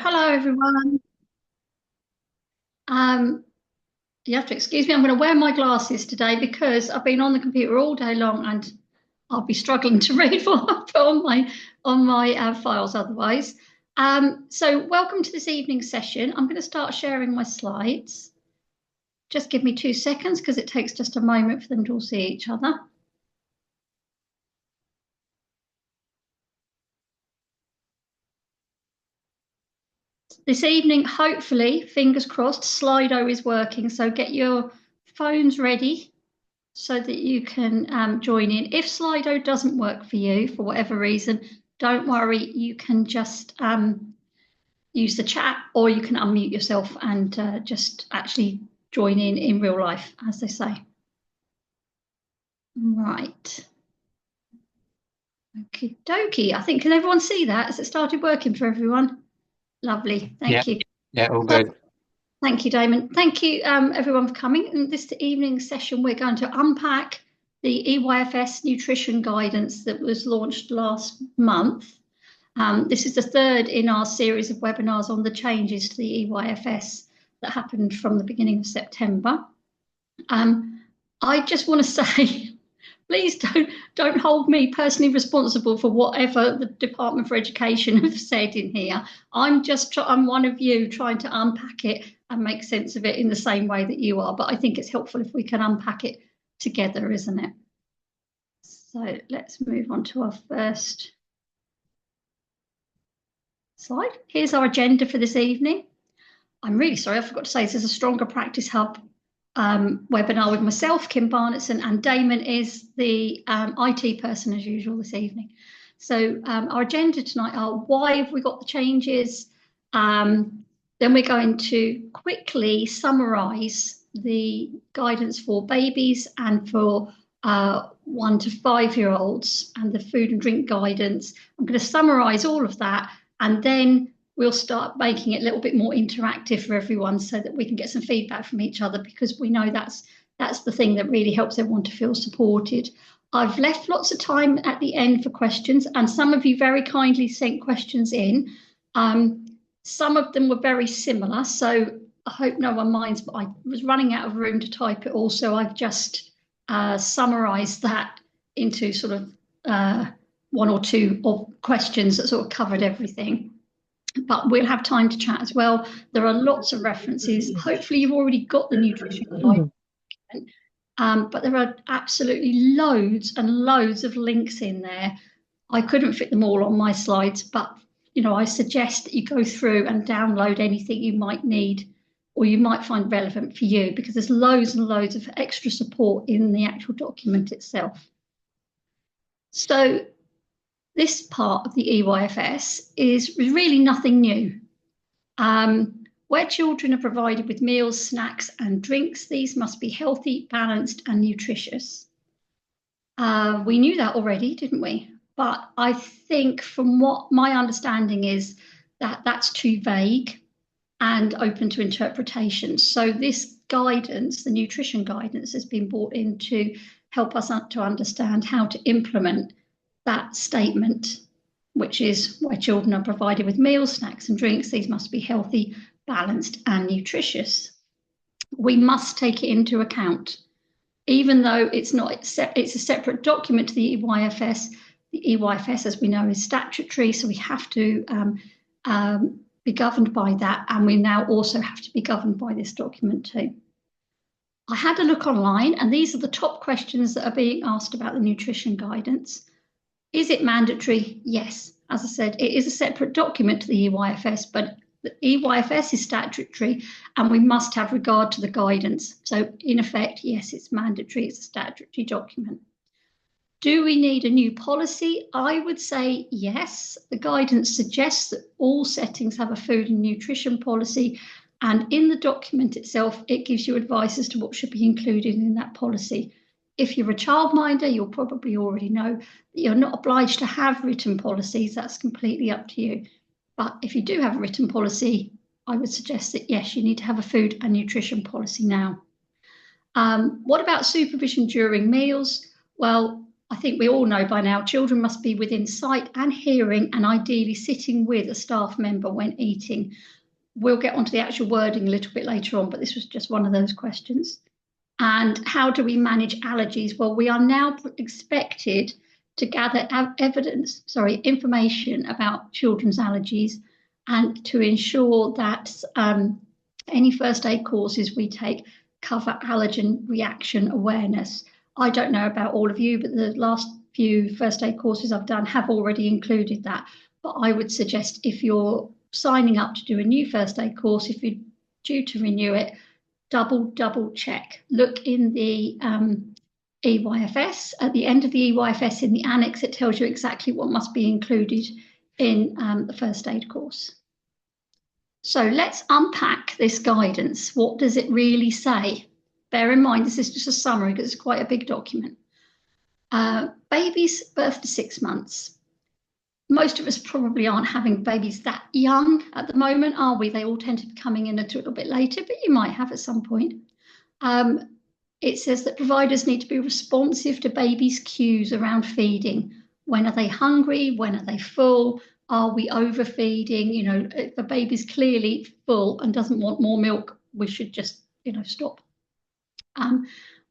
Hello everyone. Um, you have to excuse me. I'm going to wear my glasses today because I've been on the computer all day long and I'll be struggling to read what I put on my files otherwise. So welcome to this evening's session. I'm going to start sharing my slides. Just give me 2 seconds because it takes just a moment for them to all see each other. This evening, hopefully, fingers crossed, Slido is working. So get your phones ready so that you can join in. If Slido doesn't work for you for whatever reason, don't worry, you can just use the chat or you can unmute yourself and just actually join in real life, as they say. Right. Okie dokie. I think, can everyone see that? Has it started working for everyone? Lovely. Thank you. Yeah, all good. Thank you, Damon. Thank you, everyone, for coming. In this evening session, we're going to unpack the EYFS nutrition guidance that was launched last month. This is the third in our series of webinars on the changes to the EYFS that happened from the beginning of September. I just want to say, please don't hold me personally responsible for whatever the Department for Education have said in here. I'm one of you trying to unpack it and make sense of it in the same way that you are. But I think it's helpful if we can unpack it together, isn't it? So let's move on to our first slide. Here's our agenda for this evening. I'm really sorry, I forgot to say this is a Stronger Practice Hub webinar with myself, Kim Barnetson, and Damon is the IT person as usual this evening. So our agenda tonight are why have we got the changes? Then we're going to quickly summarise the guidance for babies and for 1 to 5 year olds and the food and drink guidance. I'm going to summarise all of that and then we'll start making it a little bit more interactive for everyone so that we can get some feedback from each other, because we know that's the thing that really helps everyone to feel supported. I've left lots of time at the end for questions, and some of you very kindly sent questions in. Some of them were very similar, so I hope no one minds, but I was running out of room to type it all, so I've just summarised that into sort of 1 or 2 of questions that sort of covered everything. But we'll have time to chat as well. There are lots of references. Hopefully you've already got the nutrition guide, but there are absolutely loads and loads of links in there. I couldn't fit them all on my slides, but I suggest that you go through and download anything you might need or you might find relevant for you, because there's loads and loads of extra support in the actual document itself. So this part of the EYFS is really nothing new. Where children are provided with meals, snacks and drinks, these must be healthy, balanced and nutritious. We knew that already, didn't we? But I think from what my understanding is that that's too vague and open to interpretation. So this guidance, the nutrition guidance, has been brought in to help us to understand how to implement that statement, which is where children are provided with meals, snacks and drinks. These must be healthy, balanced and nutritious. We must take it into account. Even though it's a separate document to the EYFS, the EYFS, as we know, is statutory, so we have to be governed by that, and we now also have to be governed by this document too. I had a look online, and these are the top questions that are being asked about the nutrition guidance. Is it mandatory? Yes. As I said, it is a separate document to the EYFS, but the EYFS is statutory and we must have regard to the guidance. So in effect, yes, it's mandatory. It's a statutory document. Do we need a new policy? I would say yes. The guidance suggests that all settings have a food and nutrition policy, and in the document itself, it gives you advice as to what should be included in that policy. If you're a childminder, you'll probably already know that you're not obliged to have written policies. That's completely up to you. But if you do have a written policy, I would suggest that, yes, you need to have a food and nutrition policy now. What about supervision during meals? Well, I think we all know by now, children must be within sight and hearing and ideally sitting with a staff member when eating. We'll get onto the actual wording a little bit later on, but this was just one of those questions. And how do we manage allergies? Well, we are now expected to gather information about children's allergies and to ensure that any first aid courses we take cover allergen reaction awareness. I don't know about all of you, but the last few first aid courses I've done have already included that. But I would suggest if you're signing up to do a new first aid course, if you're due to renew it, double check. Look in the EYFS. At the end of the EYFS in the annex, it tells you exactly what must be included in the first aid course. So let's unpack this guidance. What does it really say? Bear in mind, this is just a summary because it's quite a big document. Babies birth to 6 months. Most of us probably aren't having babies that young at the moment, are we? They all tend to be coming in a little bit later, but you might have at some point. It says that providers need to be responsive to babies' cues around feeding. When are they hungry? When are they full? Are we overfeeding? You know, if a baby's clearly full and doesn't want more milk, we should just, stop.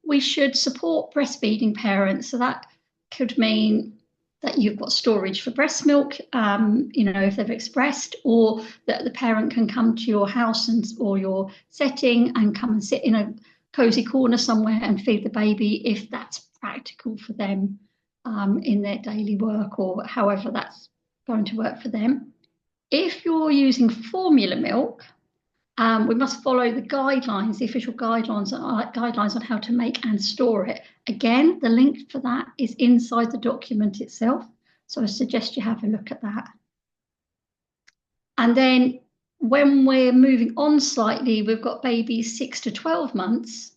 We should support breastfeeding parents. So that could mean that you've got storage for breast milk, if they've expressed, or that the parent can come to your house or your setting and come and sit in a cozy corner somewhere and feed the baby if that's practical for them in their daily work or however that's going to work for them. If you're using formula milk, we must follow the guidelines, the official guidelines on how to make and store it. Again, the link for that is inside the document itself. So I suggest you have a look at that. And then when we're moving on slightly, we've got babies 6 to 12 months.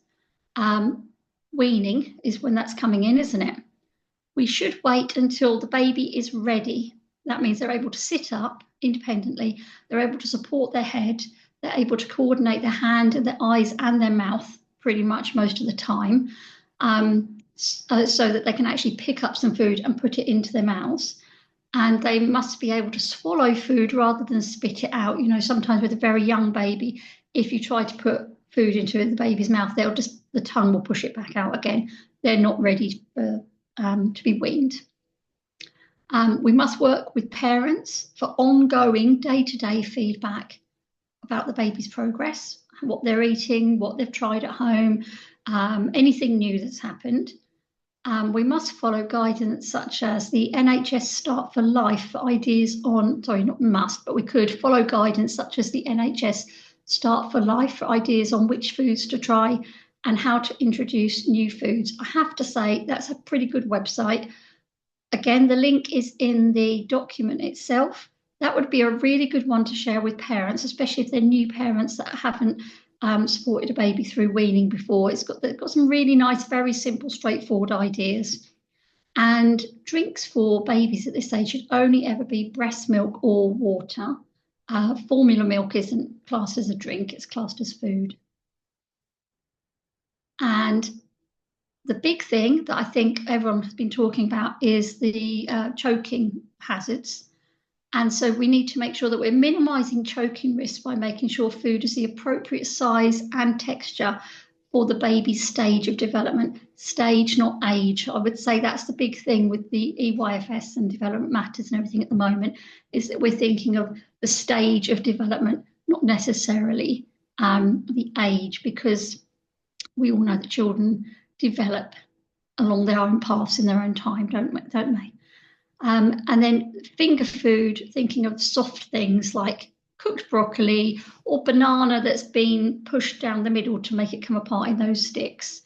Weaning is when that's coming in, isn't it? We should wait until the baby is ready. That means they're able to sit up independently. They're able to support their head. They're able to coordinate their hand and their eyes and their mouth pretty much most of the time, so that they can actually pick up some food and put it into their mouths. And they must be able to swallow food rather than spit it out. Sometimes with a very young baby, if you try to put food into the baby's mouth, the tongue will push it back out again. They're not ready to be weaned. We must work with parents for ongoing day-to-day feedback about the baby's progress, what they're eating, what they've tried at home, anything new that's happened. We must follow guidance such as the NHS Start for Life ideas on, sorry, not must, but we could follow guidance such as the NHS Start for Life for ideas on which foods to try and how to introduce new foods. I have to say that's a pretty good website. Again, the link is in the document itself. That would be a really good one to share with parents, especially if they're new parents that haven't supported a baby through weaning before. They've got some really nice, very simple, straightforward ideas. And drinks for babies at this stage should only ever be breast milk or water. Formula milk isn't classed as a drink, it's classed as food. And the big thing that I think everyone has been talking about is the choking hazards. And so we need to make sure that we're minimising choking risks by making sure food is the appropriate size and texture for the baby's stage of development. Stage, not age. I would say that's the big thing with the EYFS and development matters and everything at the moment, is that we're thinking of the stage of development, not necessarily the age, because we all know that children develop along their own paths in their own time, don't they? And then finger food, thinking of soft things like cooked broccoli or banana that's been pushed down the middle to make it come apart in those sticks,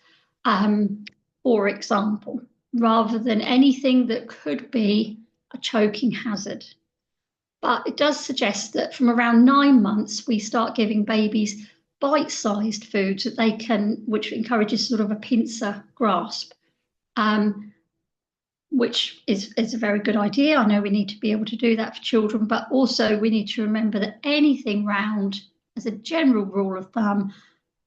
for example, rather than anything that could be a choking hazard. But it does suggest that from around 9 months, we start giving babies bite-sized foods that they can, which encourages sort of a pincer grasp. Which is a very good idea. I know we need to be able to do that for children, but also we need to remember that anything round, as a general rule of thumb,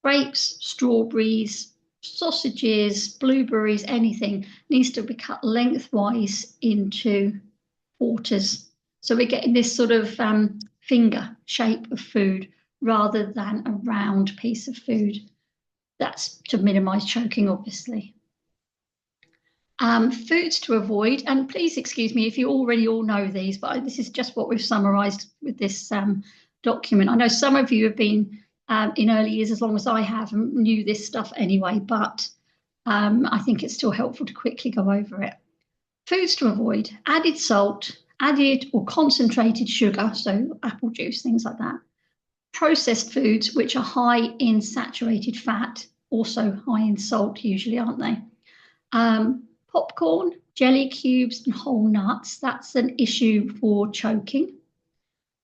grapes, strawberries, sausages, blueberries, anything needs to be cut lengthwise into quarters. So we're getting this sort of finger shape of food rather than a round piece of food. That's to minimize choking, obviously. Foods to avoid, and please excuse me if you already all know these, but this is just what we've summarized with this document. I know some of you have been in early years as long as I have and knew this stuff anyway, but I think it's still helpful to quickly go over it. Foods to avoid: added salt, added or concentrated sugar, so apple juice, things like that. Processed foods, which are high in saturated fat, also high in salt usually, aren't they? Popcorn, jelly cubes and whole nuts, that's an issue for choking.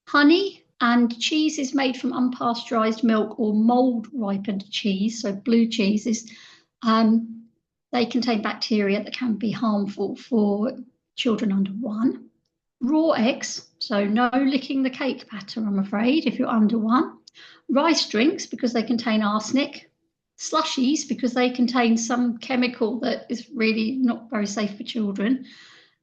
Honey and cheeses made from unpasteurized milk or mold ripened cheese, so blue cheeses, they contain bacteria that can be harmful for children under 1. Raw eggs, so no licking the cake batter, I'm afraid, if you're under 1. Rice drinks, because they contain arsenic. Slushies, because they contain some chemical that is really not very safe for children.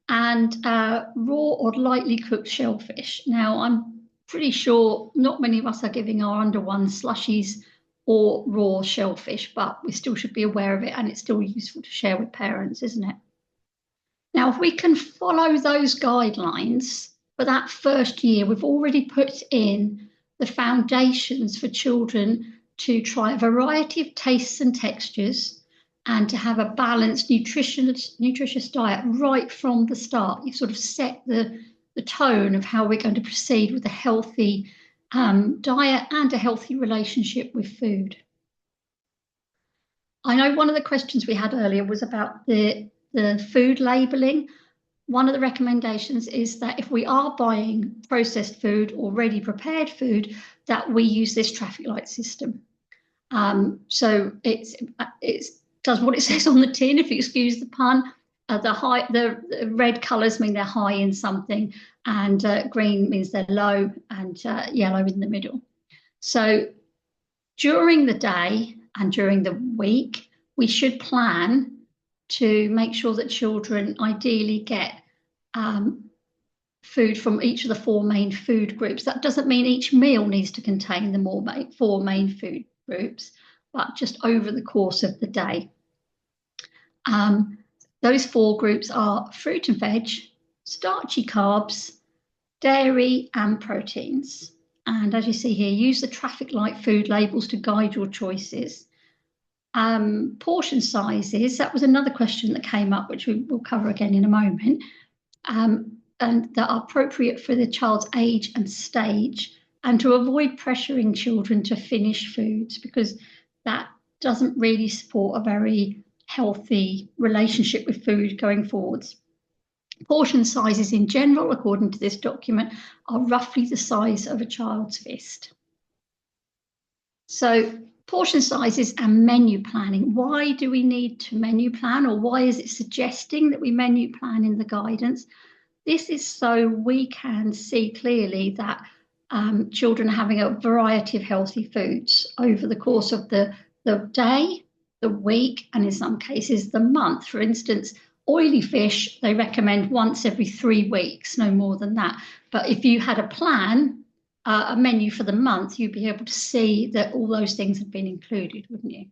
And raw or lightly cooked shellfish. Now, I'm pretty sure not many of us are giving our under 1 slushies or raw shellfish, but we still should be aware of it, and it's still useful to share with parents, isn't it? Now, if we can follow those guidelines for that first year, we've already put in the foundations for children to try a variety of tastes and textures and to have a balanced, nutritious diet right from the start. You've sort of set the tone of how we're going to proceed with a healthy diet and a healthy relationship with food. I know one of the questions we had earlier was about the food labelling. One of the recommendations is that if we are buying processed food or ready prepared food, that we use this traffic light system. So it does what it says on the tin, if you excuse the pun. The red colours mean they're high in something, and green means they're low, and yellow in the middle. So during the day and during the week, we should plan to make sure that children ideally get food from each of the 4 main food groups. That doesn't mean each meal needs to contain the 4 main food groups, but just over the course of the day. Those 4 groups are fruit and veg, starchy carbs, dairy and proteins. And as you see here, use the traffic light food labels to guide your choices. Portion sizes, that was another question that came up, which we will cover again in a moment, and that are appropriate for the child's age and stage, and to avoid pressuring children to finish foods, because that doesn't really support a very healthy relationship with food going forwards. Portion sizes in general, according to this document, are roughly the size of a child's fist. So portion sizes and menu planning. Why do we need to menu plan, or why is it suggesting that we menu plan in the guidance? This is so we can see clearly that children are having a variety of healthy foods over the course of the day, the week, and in some cases the month. For instance, oily fish, they recommend once every 3 weeks, no more than that. But if you had a plan, a menu for the month, you'd be able to see that all those things have been included, wouldn't you?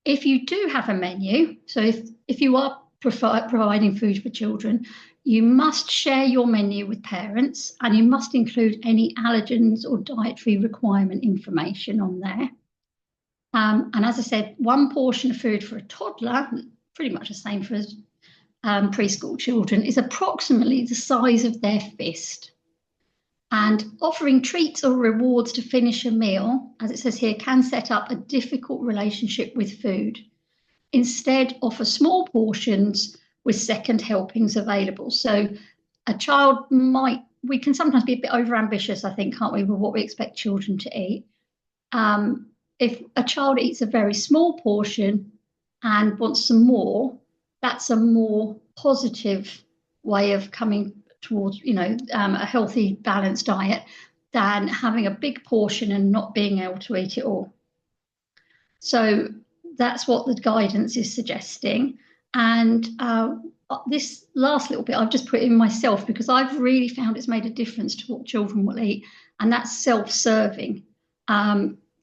If you do have a menu, so if you are providing food for children, you must share your menu with parents, and you must include any allergens or dietary requirement information on there. And as I said, 1 portion of food for a toddler, pretty much the same for preschool children, is approximately the size of their fist. And offering treats or rewards to finish a meal, as it says here, can set up a difficult relationship with food. Instead, offer small portions with second helpings available. So a child we can sometimes be a bit overambitious, I think, can't we, with what we expect children to eat. If a child eats a very small portion and wants some more, that's a more positive way of coming towards, a healthy, balanced diet than having a big portion and not being able to eat it all. So that's what the guidance is suggesting. And this last little bit I've just put in myself because I've really found it's made a difference to what children will eat, and that's self-serving.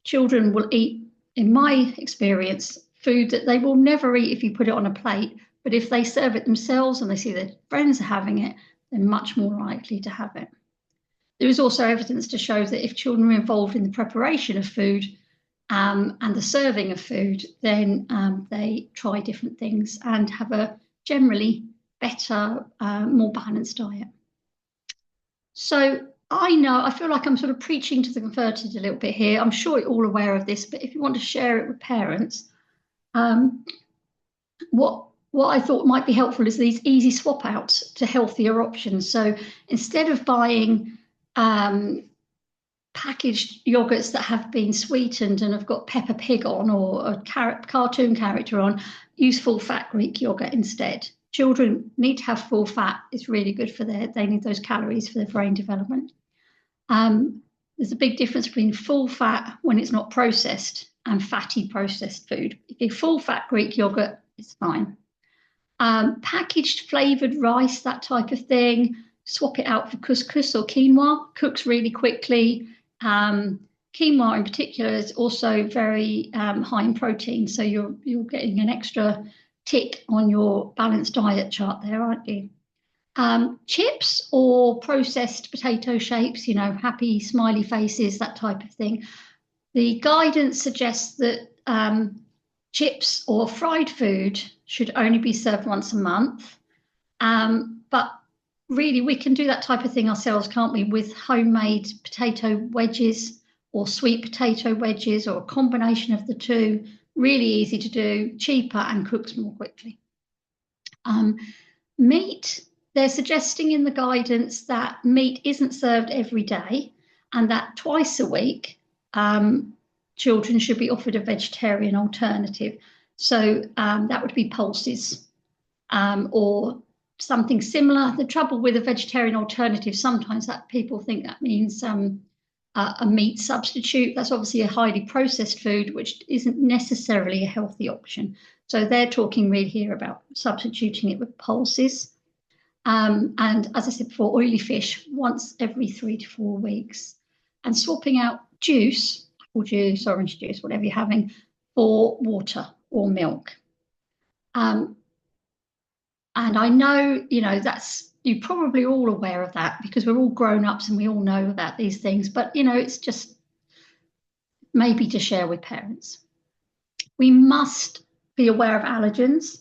Children will eat, in my experience, food that they will never eat if you put it on a plate, but if they serve it themselves and they see their friends are having it, they're much more likely to have it. There is also evidence to show that if children are involved in the preparation of food and the serving of food, then they try different things and have a generally better, more balanced diet. So I feel like I'm sort of preaching to the converted a little bit here. I'm sure you're all aware of this, but if you want to share it with parents, what I thought might be helpful is these easy swap outs to healthier options. So instead of buying packaged yogurts that have been sweetened and have got Peppa Pig on or a cartoon character on, use full fat Greek yogurt instead. Children need to have full fat. It's really good for they need those calories for their brain development. There's a big difference between full fat when it's not processed and fatty processed food. If you're full fat Greek yogurt, it's fine. Packaged flavored rice, that type of thing, swap it out for couscous or quinoa, cooks really quickly. Quinoa in particular is also very high in protein, so you're getting an extra tick on your balanced diet chart there, aren't you? Chips or processed potato shapes, happy smiley faces, that type of thing. The guidance suggests that chips or fried food should only be served once a month, but really, we can do that type of thing ourselves, can't we, with homemade potato wedges or sweet potato wedges or a combination of the two. Really easy to do, cheaper and cooks more quickly. Meat, they're suggesting in the guidance that meat isn't served every day and that twice a week children should be offered a vegetarian alternative. So that would be pulses or something similar. The trouble with a vegetarian alternative, sometimes that people think that means a meat substitute. That's obviously a highly processed food, which isn't necessarily a healthy option. So they're talking really here about substituting it with pulses. And as I said before, oily fish once every 3 to 4 weeks. And swapping out juice, apple juice, orange juice, whatever you're having, for water or milk. And I know, that's, you're probably all aware of that because we're all grown-ups and we all know about these things, but, it's just maybe to share with parents. We must be aware of allergens.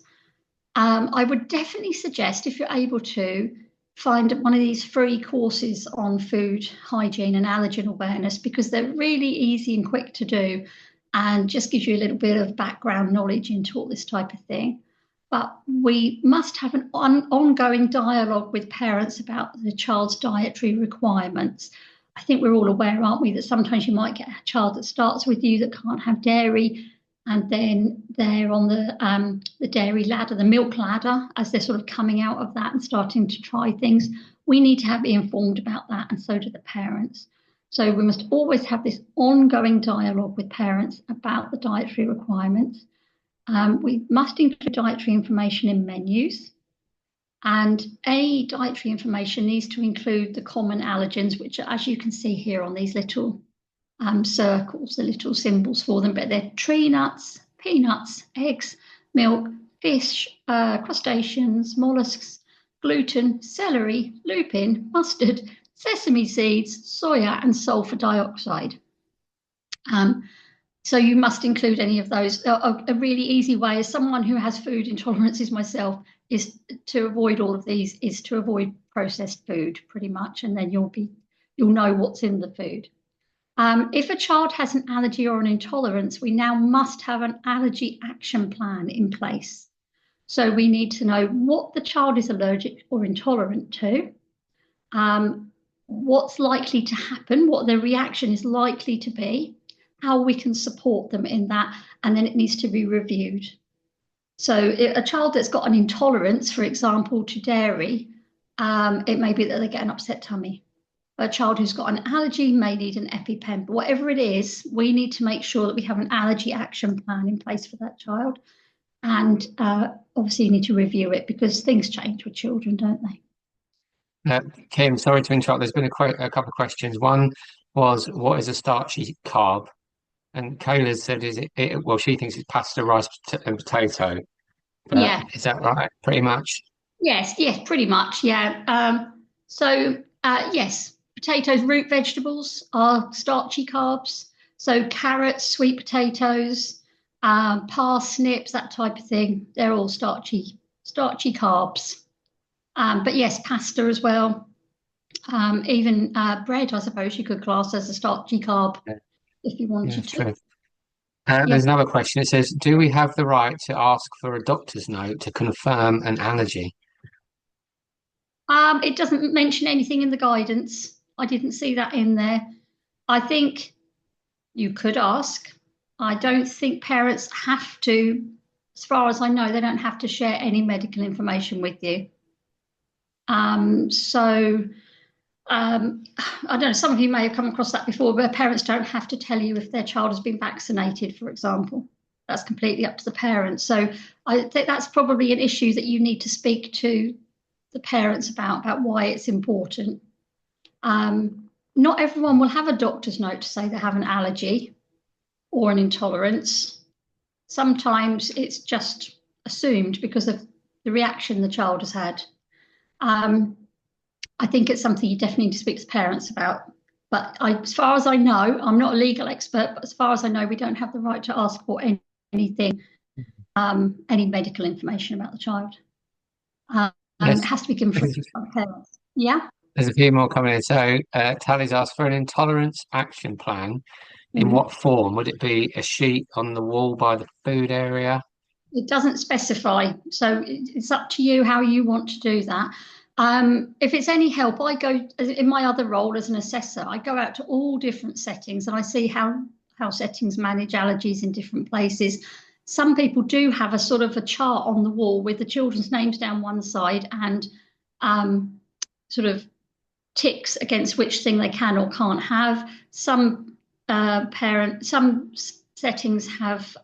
I would definitely suggest, if you're able to, find one of these free courses on food hygiene and allergen awareness because they're really easy and quick to do and just gives you a little bit of background knowledge into all this type of thing. But we must have an ongoing dialogue with parents about the child's dietary requirements. I think we're all aware, aren't we, that sometimes you might get a child that starts with you that can't have dairy, and then they're on the dairy ladder, the milk ladder, as they're sort of coming out of that and starting to try things. We need to be informed about that, and so do the parents. So we must always have this ongoing dialogue with parents about the dietary requirements. We must include dietary information in menus, and any dietary information needs to include the common allergens, which are, as you can see here on these little circles, the little symbols for them, but they're tree nuts, peanuts, eggs, milk, fish, crustaceans, mollusks, gluten, celery, lupin, mustard, sesame seeds, soya, and sulfur dioxide. So you must include any of those. A really easy way, as someone who has food intolerances myself, is to avoid all of these, is to avoid processed food pretty much, and then you'll know what's in the food. If a child has an allergy or an intolerance, we now must have an allergy action plan in place. So we need to know what the child is allergic or intolerant to, what's likely to happen, what their reaction is likely to be, how we can support them in that, and then it needs to be reviewed. So a child that's got an intolerance, for example, to dairy, it may be that they get an upset tummy. A child who's got an allergy may need an EpiPen, but whatever it is, we need to make sure that we have an allergy action plan in place for that child. And obviously, you need to review it because things change with children, don't they? Kim, sorry to interrupt. There's been a couple of questions. One was, what is a starchy carb? And Kayla said, well, she thinks it's pasta, rice, and potato. But Yeah. is that right? Pretty much. Yes, pretty much. Yeah. Yes, potatoes, root vegetables are starchy carbs. So carrots, sweet potatoes, parsnips, that type of thing. They're all starchy carbs. But yes, pasta as well. Even bread, I suppose you could class as a starchy carb Yeah, if you yeah, wanted to. true. Yeah. There's another question. It says, do we have the right to ask for a doctor's note to confirm an allergy? It doesn't mention anything in the guidance. I didn't see that in there. I think you could ask. I don't think parents have to, as far as I know, they don't have to share any medical information with you. So I don't know, some of you may have come across that before, where parents don't have to tell you if their child has been vaccinated, for example. That's completely up to the parents. So I think that's probably an issue that you need to speak to the parents about why it's important. Not everyone will have a doctor's note to say they have an allergy or an intolerance. Sometimes it's just assumed because of the reaction the child has had. I think it's something you definitely need to speak to parents about. But as far as I know, I'm not a legal expert, but as far as I know, we don't have the right to ask for anything, any medical information about the child. It Yes. has to be given from the parents. Yeah. There's a few more coming in. So, Tally's asked for an intolerance action plan. In Mhm. what form? Would it be a sheet on the wall by the food area? It doesn't specify, so it's up to you how you want to do that. If it's any help, I go in my other role as an assessor. I go out to all different settings and I see how settings manage allergies in different places. Some people do have a sort of a chart on the wall with the children's names down one side and sort of ticks against which thing they can or can't have. Some some settings have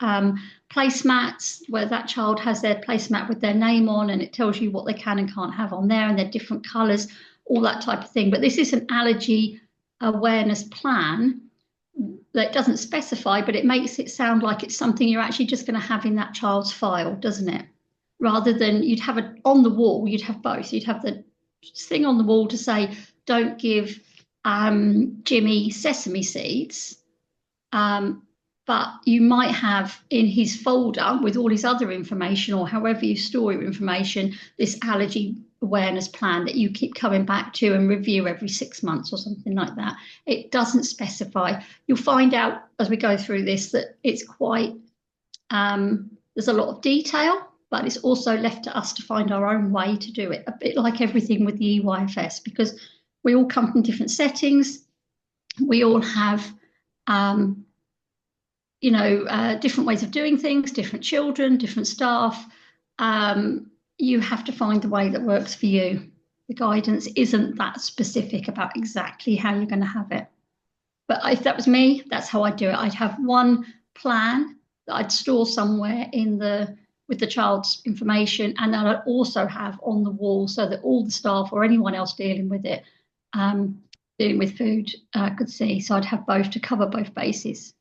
placemats where that child has their placemat with their name on and it tells you what they can and can't have on there and they're different colours, all that type of thing. But this is an allergy awareness plan that doesn't specify, but it makes it sound like it's something you're actually just going to have in that child's file, doesn't it? Rather than you'd have it on the wall, you'd have both. You'd have the thing on the wall to say, don't give Jimmy sesame seeds. But you might have in his folder with all his other information or however you store your information, this allergy awareness plan that you keep coming back to and review every 6 months or something like that. It doesn't specify. You'll find out as we go through this that it's quite, there's a lot of detail, but it's also left to us to find our own way to do it, a bit like everything with the EYFS, because we all come from different settings. We all have different ways of doing things, different children, different staff. You have to find the way that works for you. The guidance isn't that specific about exactly how you're going to have it. But if that was me, that's how I'd do it. I'd have one plan that I'd store somewhere with the child's information, and then I'd also have on the wall so that all the staff or anyone else dealing with it, dealing with food, could see. So I'd have both to cover both bases.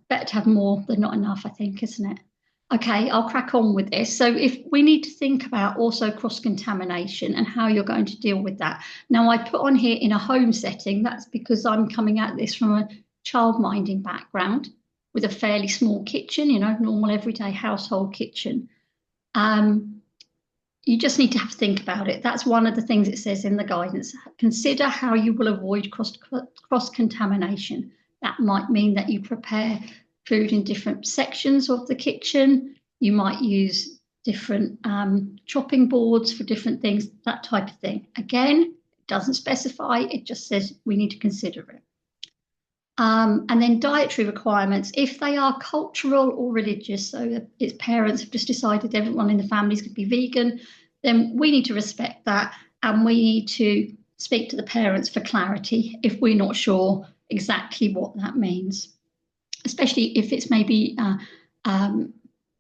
Better to have more than not enough, I think, isn't it? Okay, I'll crack on with this. So if we need to think about also cross-contamination and how you're going to deal with that. Now, I put on here in a home setting, that's because I'm coming at this from a childminding background with a fairly small kitchen, normal everyday household kitchen. You just need to have to think about it. That's one of the things it says in the guidance. Consider how you will avoid cross-contamination. That might mean that you prepare food in different sections of the kitchen. You might use different chopping boards for different things, that type of thing. Again, it doesn't specify, it just says we need to consider it. And then dietary requirements, if they are cultural or religious, so its parents have just decided everyone in the family is going to be vegan, then we need to respect that and we need to speak to the parents for clarity if we're not sure exactly what that means, especially if it's maybe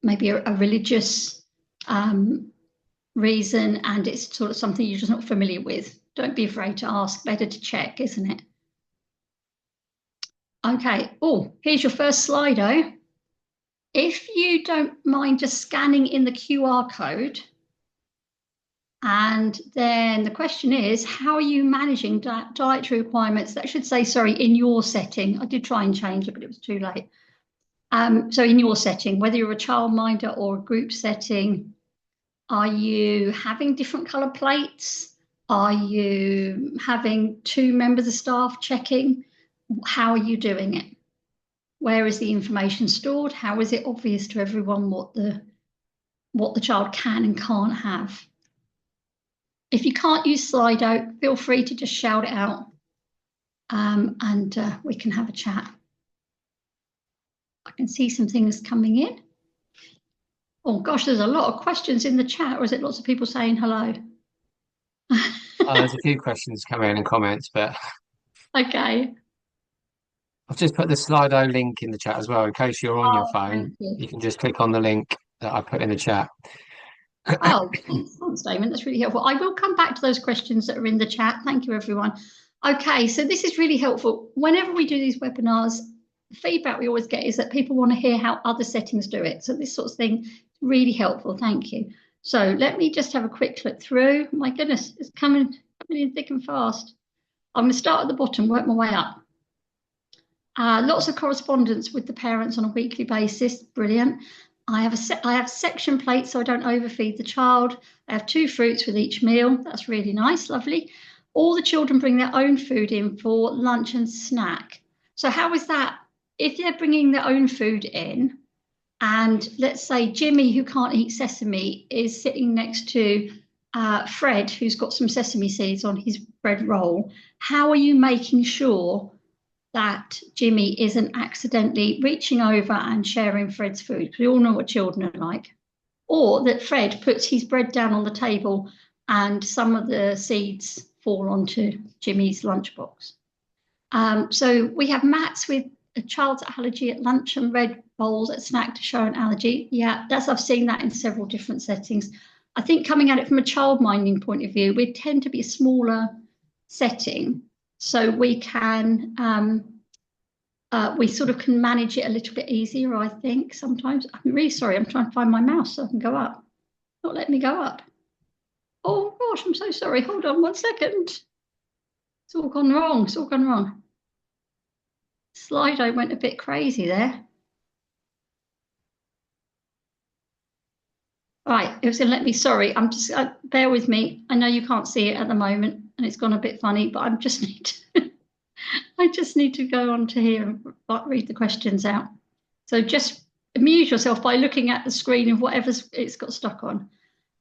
maybe a religious reason and it's sort of something you're just not familiar with. Don't be afraid to ask, better to check, isn't it? Okay, oh, here's your first Slido. If you don't mind just scanning in the QR code, and then the question is, how are you managing dietary requirements? That should say, sorry, in your setting. I did try and change it, but it was too late. So in your setting, whether you're a childminder or a group setting, are you having different colour plates? Are you having 2 members of staff checking? How are you doing it? Where is the information stored? How is it obvious to everyone what the child can and can't have? If you can't use Slido, feel free to just shout it out, and we can have a chat. I can see some things coming in. Oh gosh, there's a lot of questions in the chat, or is it lots of people saying hello? There's a few questions coming in and comments, but Okay. I've just put the Slido link in the chat as well. In case you're on your phone, you can just click on the link that I put in the chat. Oh, thanks, Damon. That's really helpful. I will come back to those questions that are in the chat. Thank you, everyone. Okay, so this is really helpful. Whenever we do these webinars, the feedback we always get is that people want to hear how other settings do it. So this sort of thing is really helpful. Thank you. So let me just have a quick look through. My goodness, it's coming in thick and fast. I'm going to start at the bottom, work my way up. Lots of correspondence with the parents on a weekly basis. Brilliant. I have section plates so I don't overfeed the child. I have 2 fruits with each meal. That's really nice, lovely. All the children bring their own food in for lunch and snack. So how is that? If they're bringing their own food in, and let's say Jimmy, who can't eat sesame, is sitting next to Fred, who's got some sesame seeds on his bread roll, how are you making sure that Jimmy isn't accidentally reaching over and sharing Fred's food? We all know what children are like. Or that Fred puts his bread down on the table and some of the seeds fall onto Jimmy's lunchbox. So we have mats with a child's allergy at lunch and red bowls at snack to show an allergy. Yeah, I've seen that in several different settings. I think coming at it from a child minding point of view, we tend to be a smaller setting, so we can we sort of can manage it a little bit easier, I think, sometimes. I'm really sorry, I'm trying to find my mouse so I can go up. Not letting me go up. Oh gosh, I'm so sorry. Hold on 1 second. It's all gone wrong. It's all gone wrong. Slido went a bit crazy there. Right, it was going to let me, sorry, I'm just, bear with me. I know you can't see it at the moment and it's gone a bit funny, but I just need to go on to here and read the questions out. So just amuse yourself by looking at the screen of whatever it's got stuck on.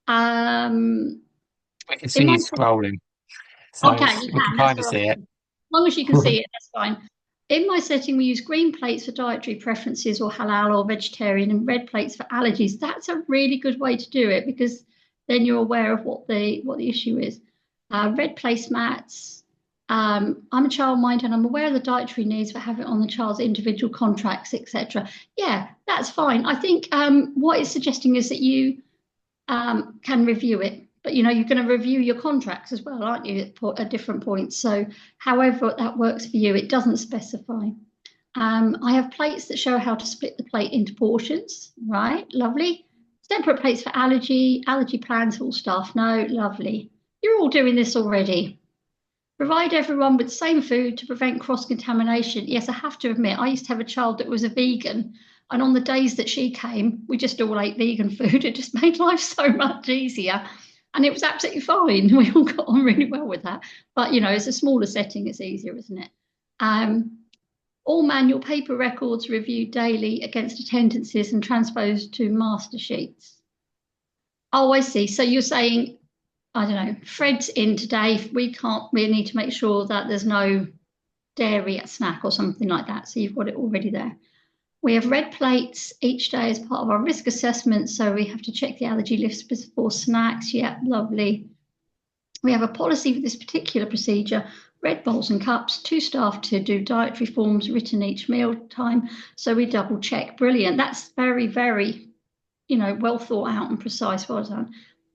I can see you scrolling, so okay, we can kind of see it. As long as you can see it, that's fine. In my setting, we use green plates for dietary preferences or halal or vegetarian and red plates for allergies. That's a really good way to do it because then you're aware of what the issue is. Red placemats. I'm a childminder and I'm aware of the dietary needs for having it on the child's individual contracts, etc. Yeah, that's fine. I think what it's suggesting is that you can review it. But, you're going to review your contracts as well, aren't you, at different points? So however that works for you, it doesn't specify. I have plates that show how to split the plate into portions. Right, lovely. Separate plates for allergy plans for all staff. No, lovely. You're all doing this already. Provide everyone with the same food to prevent cross-contamination. Yes, I have to admit, I used to have a child that was a vegan. And on the days that she came, we just all ate vegan food. It just made life so much easier. And it was absolutely fine. We all got on really well with that. But, it's a smaller setting. It's easier, isn't it? All manual paper records reviewed daily against attendances and transposed to master sheets. Oh, I see. So you're saying, I don't know, Fred's in today. We need to make sure that there's no dairy at snack or something like that. So you've got it already there. We have red plates each day as part of our risk assessment, so we have to check the allergy list before snacks. Yeah, lovely. We have a policy for this particular procedure: red bowls and cups, 2 staff to do dietary forms written each meal time. So we double check. Brilliant. That's very, very, well thought out and precise. Well done.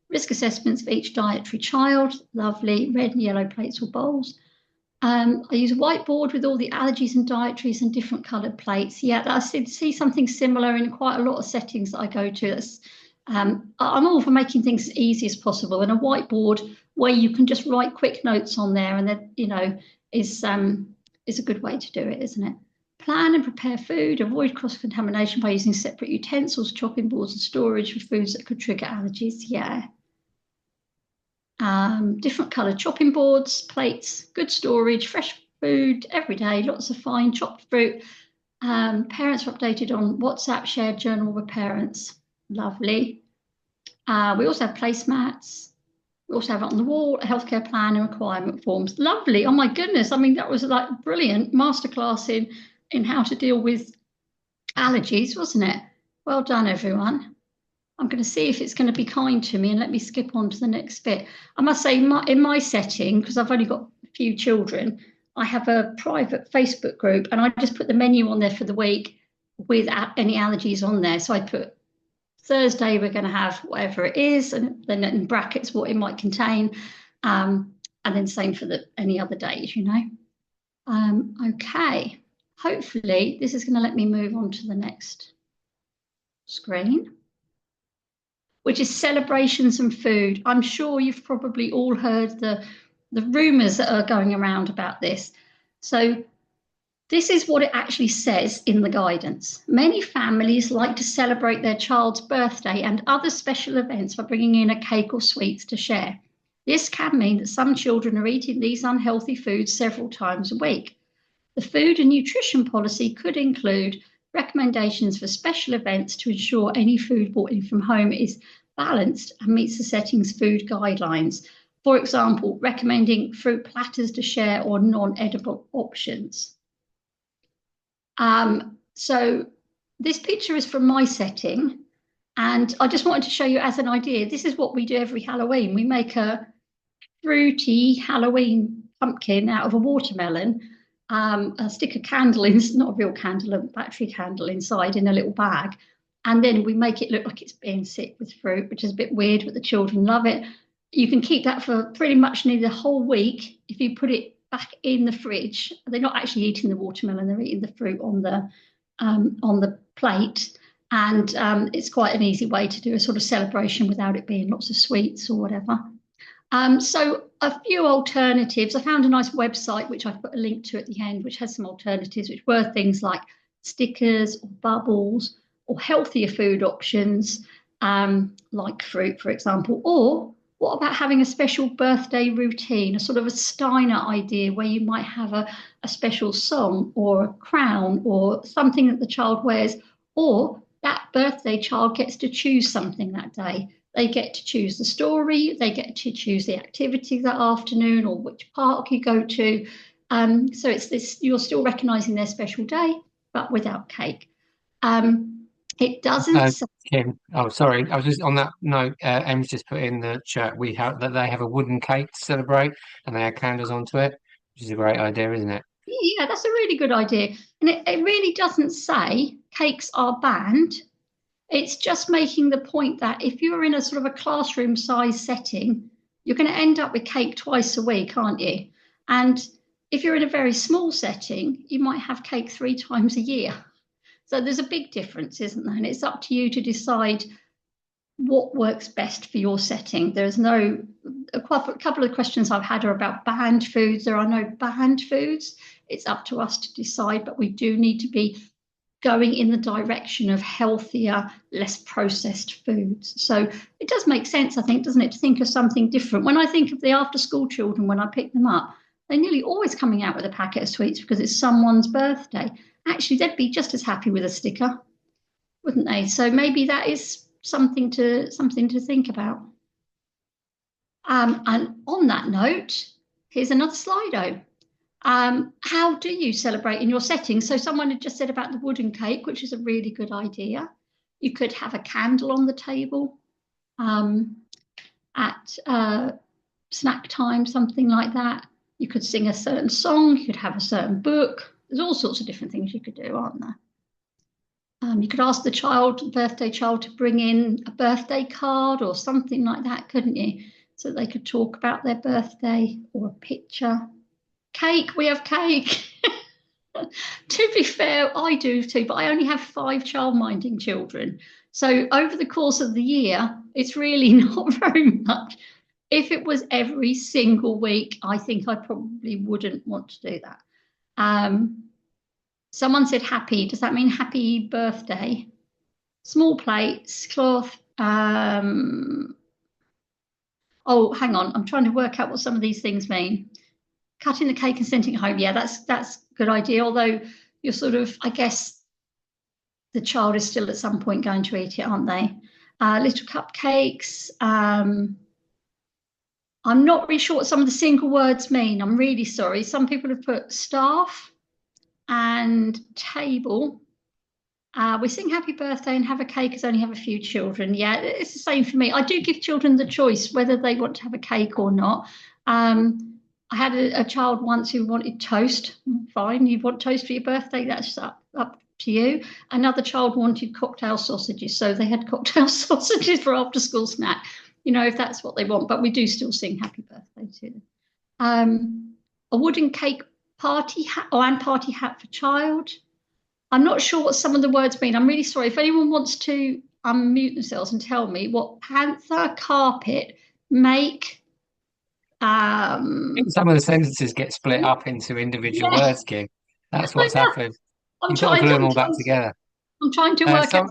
Risk assessments for each dietary child. Lovely. Red and yellow plates or bowls. I use a whiteboard with all the allergies and dietaries and different coloured plates. Yeah, I see something similar in quite a lot of settings that I go to. I'm all for making things as easy as possible, and a whiteboard where you can just write quick notes on there, and then is a good way to do it, isn't it? Plan and prepare food. Avoid cross-contamination by using separate utensils, chopping boards, and storage for foods that could trigger allergies. Yeah. Different coloured chopping boards, plates, good storage, fresh food every day, lots of fine chopped fruit. Parents are updated on WhatsApp, shared journal with parents. Lovely. We also have placemats. We also have it on the wall, a healthcare plan and requirement forms. Lovely. Oh my goodness. I mean, that was like brilliant masterclass in how to deal with allergies, wasn't it? Well done, everyone. I'm going to see if it's going to be kind to me, and let me skip on to the next bit. I must say, in my setting, because I've only got a few children, I have a private Facebook group, and I just put the menu on there for the week without any allergies on there. So I put Thursday, we're going to have whatever it is, and then in brackets what it might contain, and then same for any other days, Okay, hopefully this is going to let me move on to the next screen, which is celebrations and food. I'm sure you've probably all heard the rumours that are going around about this. So this is what it actually says in the guidance. Many families like to celebrate their child's birthday and other special events by bringing in a cake or sweets to share. This can mean that some children are eating these unhealthy foods several times a week. The food and nutrition policy could include recommendations for special events to ensure any food brought in from home is balanced and meets the setting's food guidelines. For example, recommending fruit platters to share or non-edible options. So this picture is from my setting, and I just wanted to show you as an idea. This is what we do every Halloween. We make a fruity Halloween pumpkin out of a watermelon. Stick a candle in, not a real candle, a battery candle inside in a little bag. And then we make it look like it's being sick with fruit, which is a bit weird, but the children love it. You can keep that for pretty much nearly the whole week if you put it back in the fridge. They're not actually eating the watermelon, they're eating the fruit on the plate. And it's quite an easy way to do a sort of celebration without it being lots of sweets or whatever. So a few alternatives. I found a nice website, which I've put a link to at the end, which has some alternatives, which were things like stickers or bubbles or healthier food options, like fruit, for example. Or what about having a special birthday routine, a sort of a Steiner idea where you might have a special song or a crown or something that the child wears, or that birthday child gets to choose something that day. They get to choose the story, they get to choose the activity that afternoon or which park you go to. So it's this, you're still recognising their special day, but without cake. It doesn't Kim, oh sorry, I was just on that note. Em's just put in the chat they have a wooden cake to celebrate, and they add candles onto it, which is a great idea, isn't it? Yeah, that's a really good idea. And it really doesn't say cakes are banned. It's just making the point that if you're in a sort of a classroom size setting, you're going to end up with cake twice a week, aren't you? And if you're in a very small setting, you might have cake 3 times a year. So there's a big difference, isn't there? And it's up to you to decide what works best for your setting. There's a couple of questions I've had are about banned foods. There are no banned foods. It's up to us to decide, but we do need to be going in the direction of healthier, less processed foods. So it does make sense, I think, doesn't it, to think of something different. When I think of the after-school children, when I pick them up, they're nearly always coming out with a packet of sweets because it's someone's birthday. Actually, they'd be just as happy with a sticker, wouldn't they? So maybe that is something to think about. And on that note, here's another Slido. How do you celebrate in your setting? So someone had just said about the wooden cake, which is a really good idea. You could have a candle on the table. snack time, something like that. You could sing a certain song, you could have a certain book. There's all sorts of different things you could do, aren't there? You could ask the birthday child, to bring in a birthday card or something like that, couldn't you? So they could talk about their birthday, or a picture. Cake, we have cake. To be fair, I do too, but I only have 5 childminding children. So over the course of the year, it's really not very much. If it was every single week, I think I probably wouldn't want to do that. Someone said happy. Does that mean happy birthday? Small plates, cloth. Oh, hang on. I'm trying to work out what some of these things mean. Cutting the cake and sending it home. Yeah, that's a good idea. Although you're sort of, I guess, the child is still at some point going to eat it, aren't they? Little cupcakes. I'm not really sure what some of the single words mean. I'm really sorry. Some people have put staff and table. We sing happy birthday and have a cake as only have a few children. Yeah, it's the same for me. I do give children the choice whether they want to have a cake or not. I had a child once who wanted toast. Fine, you want toast for your birthday, that's up to you. Another child wanted cocktail sausages, so they had cocktail sausages for after school snack, if that's what they want. But we do still sing happy birthday to them. A wooden cake party hat, and party hat for child. I'm not sure what some of the words mean. I'm really sorry. If anyone wants to unmute themselves and tell me what panther, carpet, make. Some of the sentences get split up into individual Yeah, words, Kim. That's what's happened. I'm You've got to trying. glue them all back together. I'm trying to work out.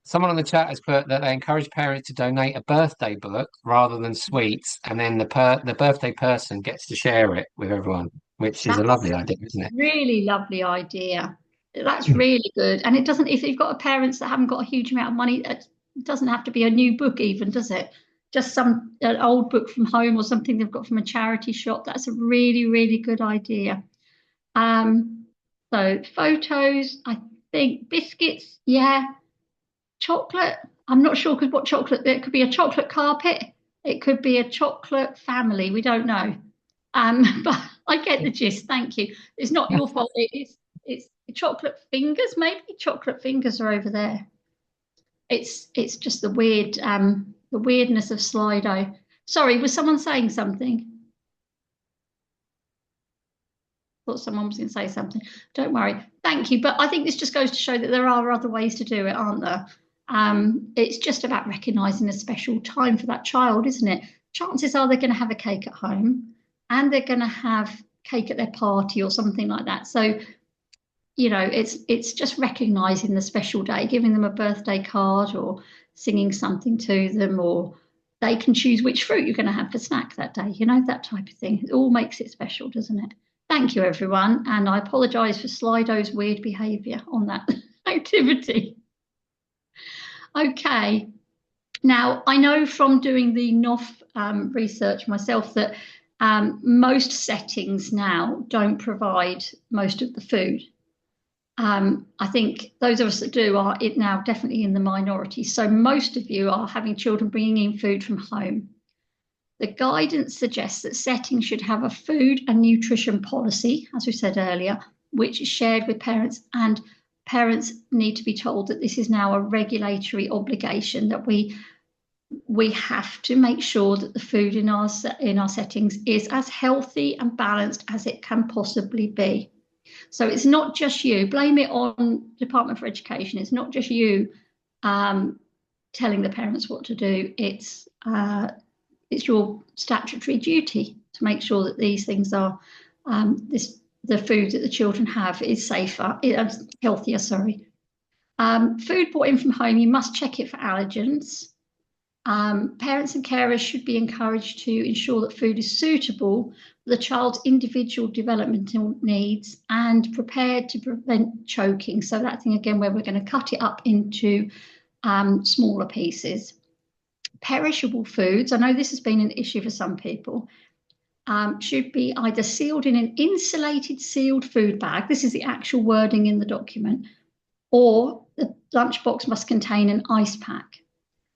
Someone on the chat has put that they encourage parents to donate a birthday book rather than sweets, and then the birthday person gets to share it with everyone, which is a lovely idea, isn't it? Really lovely idea. That's really good. And it doesn't, if you've got parents that haven't got a huge amount of money, it doesn't have to be a new book even, does it? Just an old book from home or something they've got from a charity shop. That's a really, really good idea. So photos, I think biscuits, yeah. Chocolate, I'm not sure, because what chocolate, it could be a chocolate carpet, it could be a chocolate family, we don't know. But I get the gist, thank you. It's not your fault, it's chocolate fingers, maybe chocolate fingers are over there. It's just the weirdness of Slido. Sorry, was someone saying something? Thought someone was going to say something. Don't worry. Thank you. But I think this just goes to show that there are other ways to do it, aren't there? It's just about recognising a special time for that child, isn't it? Chances are they're going to have a cake at home and they're going to have cake at their party or something like that. So, it's just recognising the special day, giving them a birthday card or singing something to them, or they can choose which fruit you're going to have for snack that day, that type of thing. It all makes it special, doesn't it? Thank you, everyone. And I apologise for Slido's weird behaviour on that activity. Okay. Now, I know from doing the NOF research myself that most settings now don't provide most of the food. I think those of us that do are now definitely in the minority. So most of you are having children bringing in food from home. The guidance suggests that settings should have a food and nutrition policy, as we said earlier, which is shared with parents, and parents need to be told that this is now a regulatory obligation, that we have to make sure that the food in our settings is as healthy and balanced as it can possibly be. So it's not just you, blame it on Department for Education. It's not just you telling the parents what to do. It's your statutory duty to make sure that these things are, the food that the children have is safer, healthier, sorry. Food brought in from home, you must check it for allergens. Parents and carers should be encouraged to ensure that food is suitable for the child's individual developmental needs and prepared to prevent choking. So that thing again, where we're going to cut it up into smaller pieces. Perishable foods, I know this has been an issue for some people, should be either sealed in an insulated sealed food bag. This is the actual wording in the document. Or the lunchbox must contain an ice pack.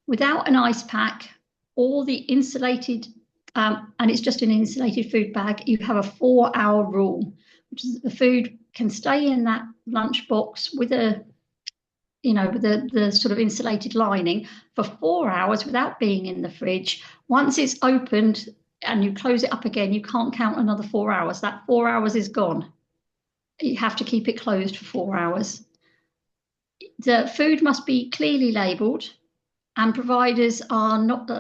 Without an ice pack or the insulated and it's just an insulated food bag, you have a 4-hour rule, which is that the food can stay in that lunchbox with the sort of insulated lining for 4 hours without being in the fridge. Once it's opened and you close it up again, you can't count another 4 hours. That 4 hours is gone. You have to keep it closed for 4 hours. The food must be clearly labelled, and providers are not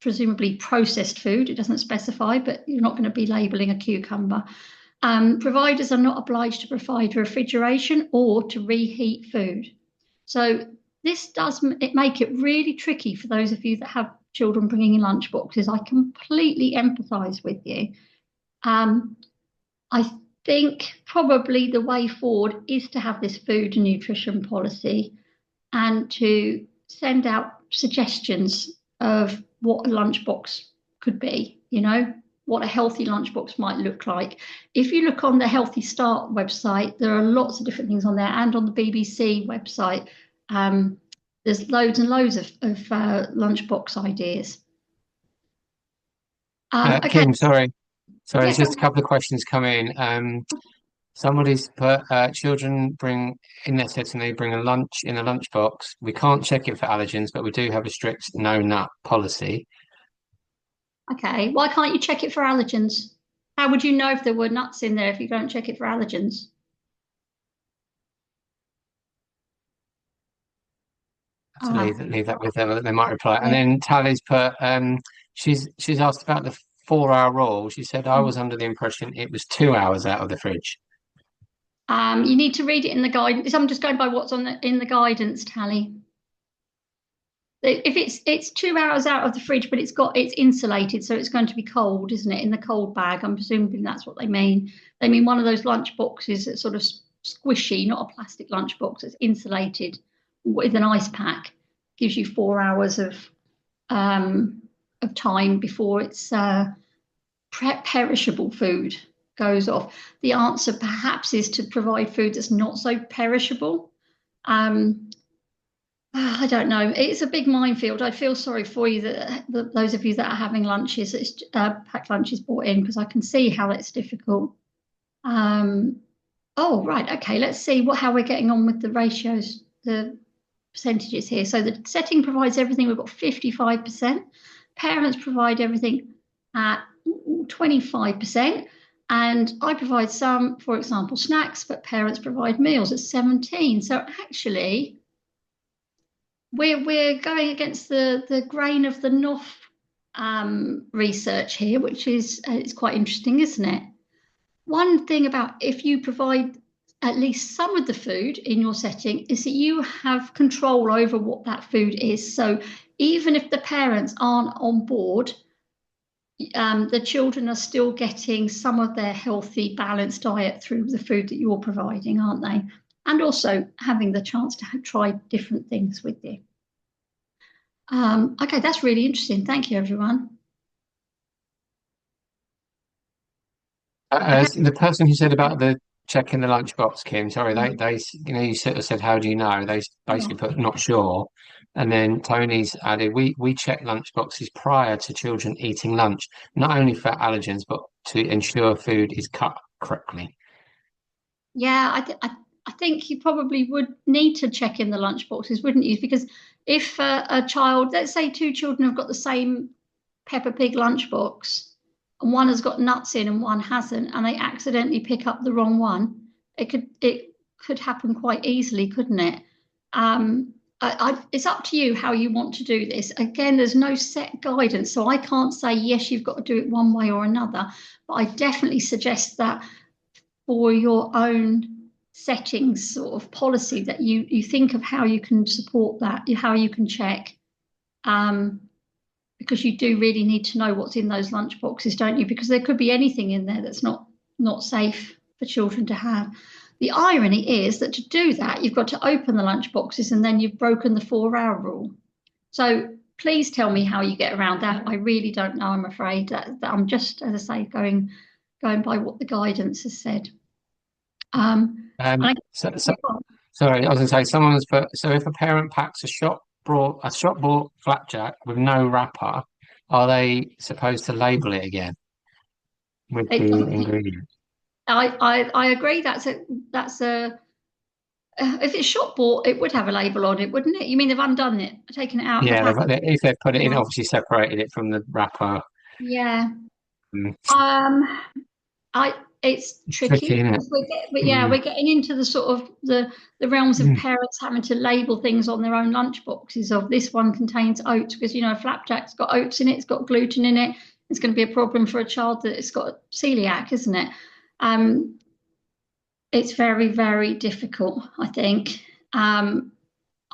presumably processed food. It doesn't specify, but you're not going to be labelling a cucumber. Providers are not obliged to provide refrigeration or to reheat food. So this does make it really tricky for those of you that have children bringing in lunch boxes. I completely empathise with you. I think probably the way forward is to have this food and nutrition policy and to send out suggestions of what a lunchbox could be, what a healthy lunchbox might look like. If you look on the Healthy Start website, there are lots of different things on there, and on the BBC website, there's loads and loads of lunchbox ideas. Okay. Kim, sorry, there's just a couple of questions come in. Somebody's put children bring in their setting, they bring a lunch in a lunchbox. We can't check it for allergens, but we do have a strict no nut policy. Okay, why can't you check it for allergens? How would you know if there were nuts in there if you don't check it for allergens? Leave that with them. They might reply. And then Tally's put she's asked about the 4-hour rule. She said I was under the impression it was 2 hours out of the fridge. You need to read it in the guidance. I'm just going by what's in the guidance, Tally. If it's 2 hours out of the fridge, but it's insulated, so it's going to be cold, isn't it? In the cold bag. I'm presuming that's what they mean. They mean one of those lunch boxes that's sort of squishy, not a plastic lunch box. That's insulated with an ice pack. Gives you 4 hours of time before it's perishable food goes off. The answer perhaps is to provide food that's not so perishable. I don't know. It's a big minefield. I feel sorry for you that those of you that are having lunches, packed lunches brought in, because I can see how that's difficult. Oh, right. Okay. Let's see how we're getting on with the ratios, the percentages here. So the setting provides everything. We've got 55%. Parents provide everything at 25%. And I provide some, for example, snacks, but parents provide meals at 17%. So actually, we're going against the grain of the NOF research here, which is it's quite interesting, isn't it? One thing about if you provide at least some of the food in your setting is that you have control over what that food is. So even if the parents aren't on board, the children are still getting some of their healthy, balanced diet through the food that you're providing, aren't they? And also having the chance to try different things with you. Okay, that's really interesting. Thank you, everyone. The person who said about the checking the lunchbox, Kim, sorry, they you sort of said, how do you know? They basically put not sure. And then Tony's added, we check lunchboxes prior to children eating lunch, not only for allergens, but to ensure food is cut correctly. Yeah, I think you probably would need to check in the lunchboxes, wouldn't you? Because if a child, let's say 2 children have got the same Peppa Pig lunchbox, and one has got nuts in and one hasn't, and they accidentally pick up the wrong one, it could happen quite easily, couldn't it? It's up to you how you want to do this. Again, there's no set guidance, so I can't say yes, you've got to do it one way or another. But I definitely suggest that for your own settings sort of policy, that you think of how you can support that, how you can check. Because you do really need to know what's in those lunch boxes, don't you? Because there could be anything in there that's not safe for children to have. The irony is that to do that, you've got to open the lunch boxes and then you've broken the 4-hour rule. So please tell me how you get around that. I really don't know, I'm afraid. That I'm just, as I say, going by what the guidance has said. Sorry, I was going to say, someone has put, so if a parent packs a shop bought flapjack with no wrapper, are they supposed to label it again with It the doesn't. ingredients? I agree. That's a if it's shop bought, it would have a label on it, wouldn't it? You mean they've undone it, taken it out of the Yeah, pack? if they've put it in, Yeah. obviously separated it from the wrapper. Yeah. Mm, Um, I it's it's tricky, tricky isn't it? because but yeah, Mm, we're getting into the sort of the realms of mm. parents having to label things on their own lunch boxes of this one contains oats because flapjack's got oats in it, it's got gluten in it. It's going to be a problem for a child that it's got celiac, isn't it? Um, it's very, very difficult, I think. Um,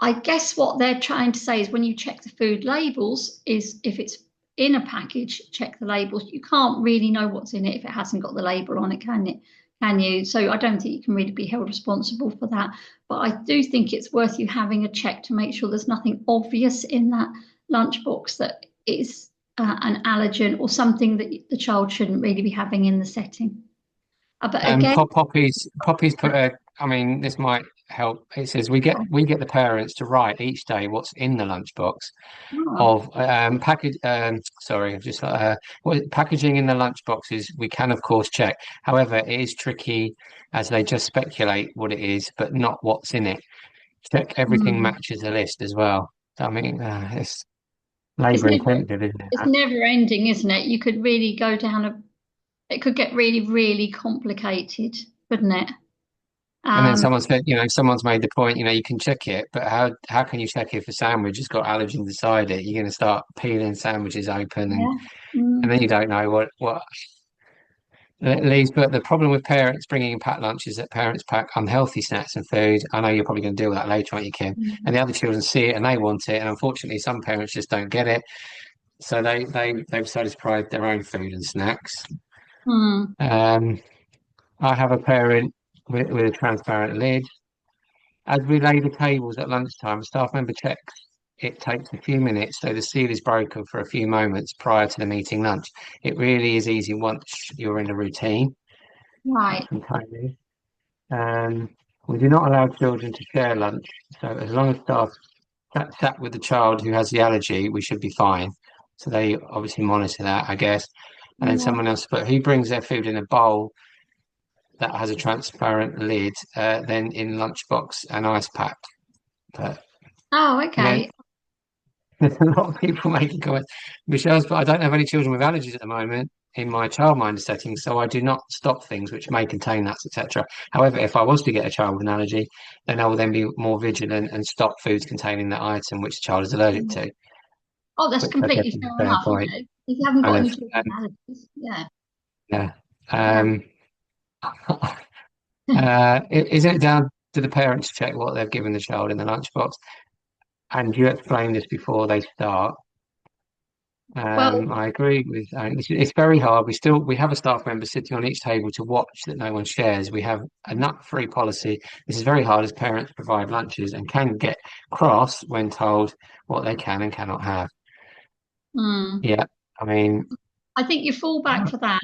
I guess what they're trying to say is when you check the food labels, is if it's in a package, check the labels. You can't really know what's in it if it hasn't got the label on it, can it? Can you? So I don't think you can really be held responsible for that. But I do think it's worth you having a check to make sure there's nothing obvious in that lunchbox that is an allergen or something that the child shouldn't really be having in the setting. But again, Poppy's put a. I mean, this might help. It says we get the parents to write each day what's in the lunchbox oh, of package. Sorry, I've just packaging in the lunch boxes. We can of course check. However, it is tricky as they just speculate what it is, but not what's in it. Check everything hmm. matches the list as well. I mean, it's It's labour never intensive, isn't it? it's never ending, isn't it? You could really go down it could get really, really complicated, couldn't it? And then Um, someone's made the point, you can check it, but how can you check if a sandwich has got allergens inside it? You're going to start peeling sandwiches open, yeah. and Mm, then you don't know what it leaves. But the problem with parents bringing in packed lunch is that parents pack unhealthy snacks and food. I know you're probably going to deal with that later, aren't you, Kim? And mm, the other children see it and they want it, and unfortunately, some parents just don't get it, so they've decided to provide their own food and snacks. mm. Um, I have a parent with a transparent lid. As we lay the tables at lunchtime, a staff member checks it takes a few minutes, so the seal is broken for a few moments prior to the meeting lunch. It really is easy once you're in a routine. That's Right. from Tony. We do not allow children to share lunch, so as long as staff sat with the child who has the allergy, we should be fine. So they obviously monitor that, I guess. And then Yeah. someone else put, who brings their food in a bowl that has a transparent lid, then in lunchbox and ice pack. But Oh, you know, okay. there's a lot of people making comments. Michelle's, but I don't have any children with allergies at the moment in my childminder setting, so I do not stock things which may contain nuts, etc. However, if I was to get a child with an allergy, then I will then be more vigilant and stock foods containing that item which the child is allergic Mm. to, Oh, that's which I guess completely is a fair fair enough. point. If you haven't got And any if, children with allergies, yeah. yeah, Yeah. um, isn't it down to the parents to check what they've given the child in the lunchbox? And you explained this before they start. Well, I agree with. It's very hard. We have a staff member sitting on each table to watch that no one shares. We have a nut-free policy. This is very hard as parents provide lunches and can get cross when told what they can and cannot have. mm, Yeah, I mean, I think your fallback for that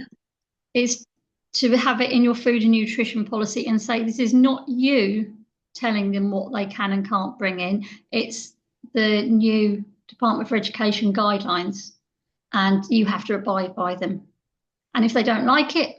is to have it in your food and nutrition policy and say this is not you telling them what they can and can't bring in. It's the new Department for Education guidelines, and you have to abide by them. And if they don't like it,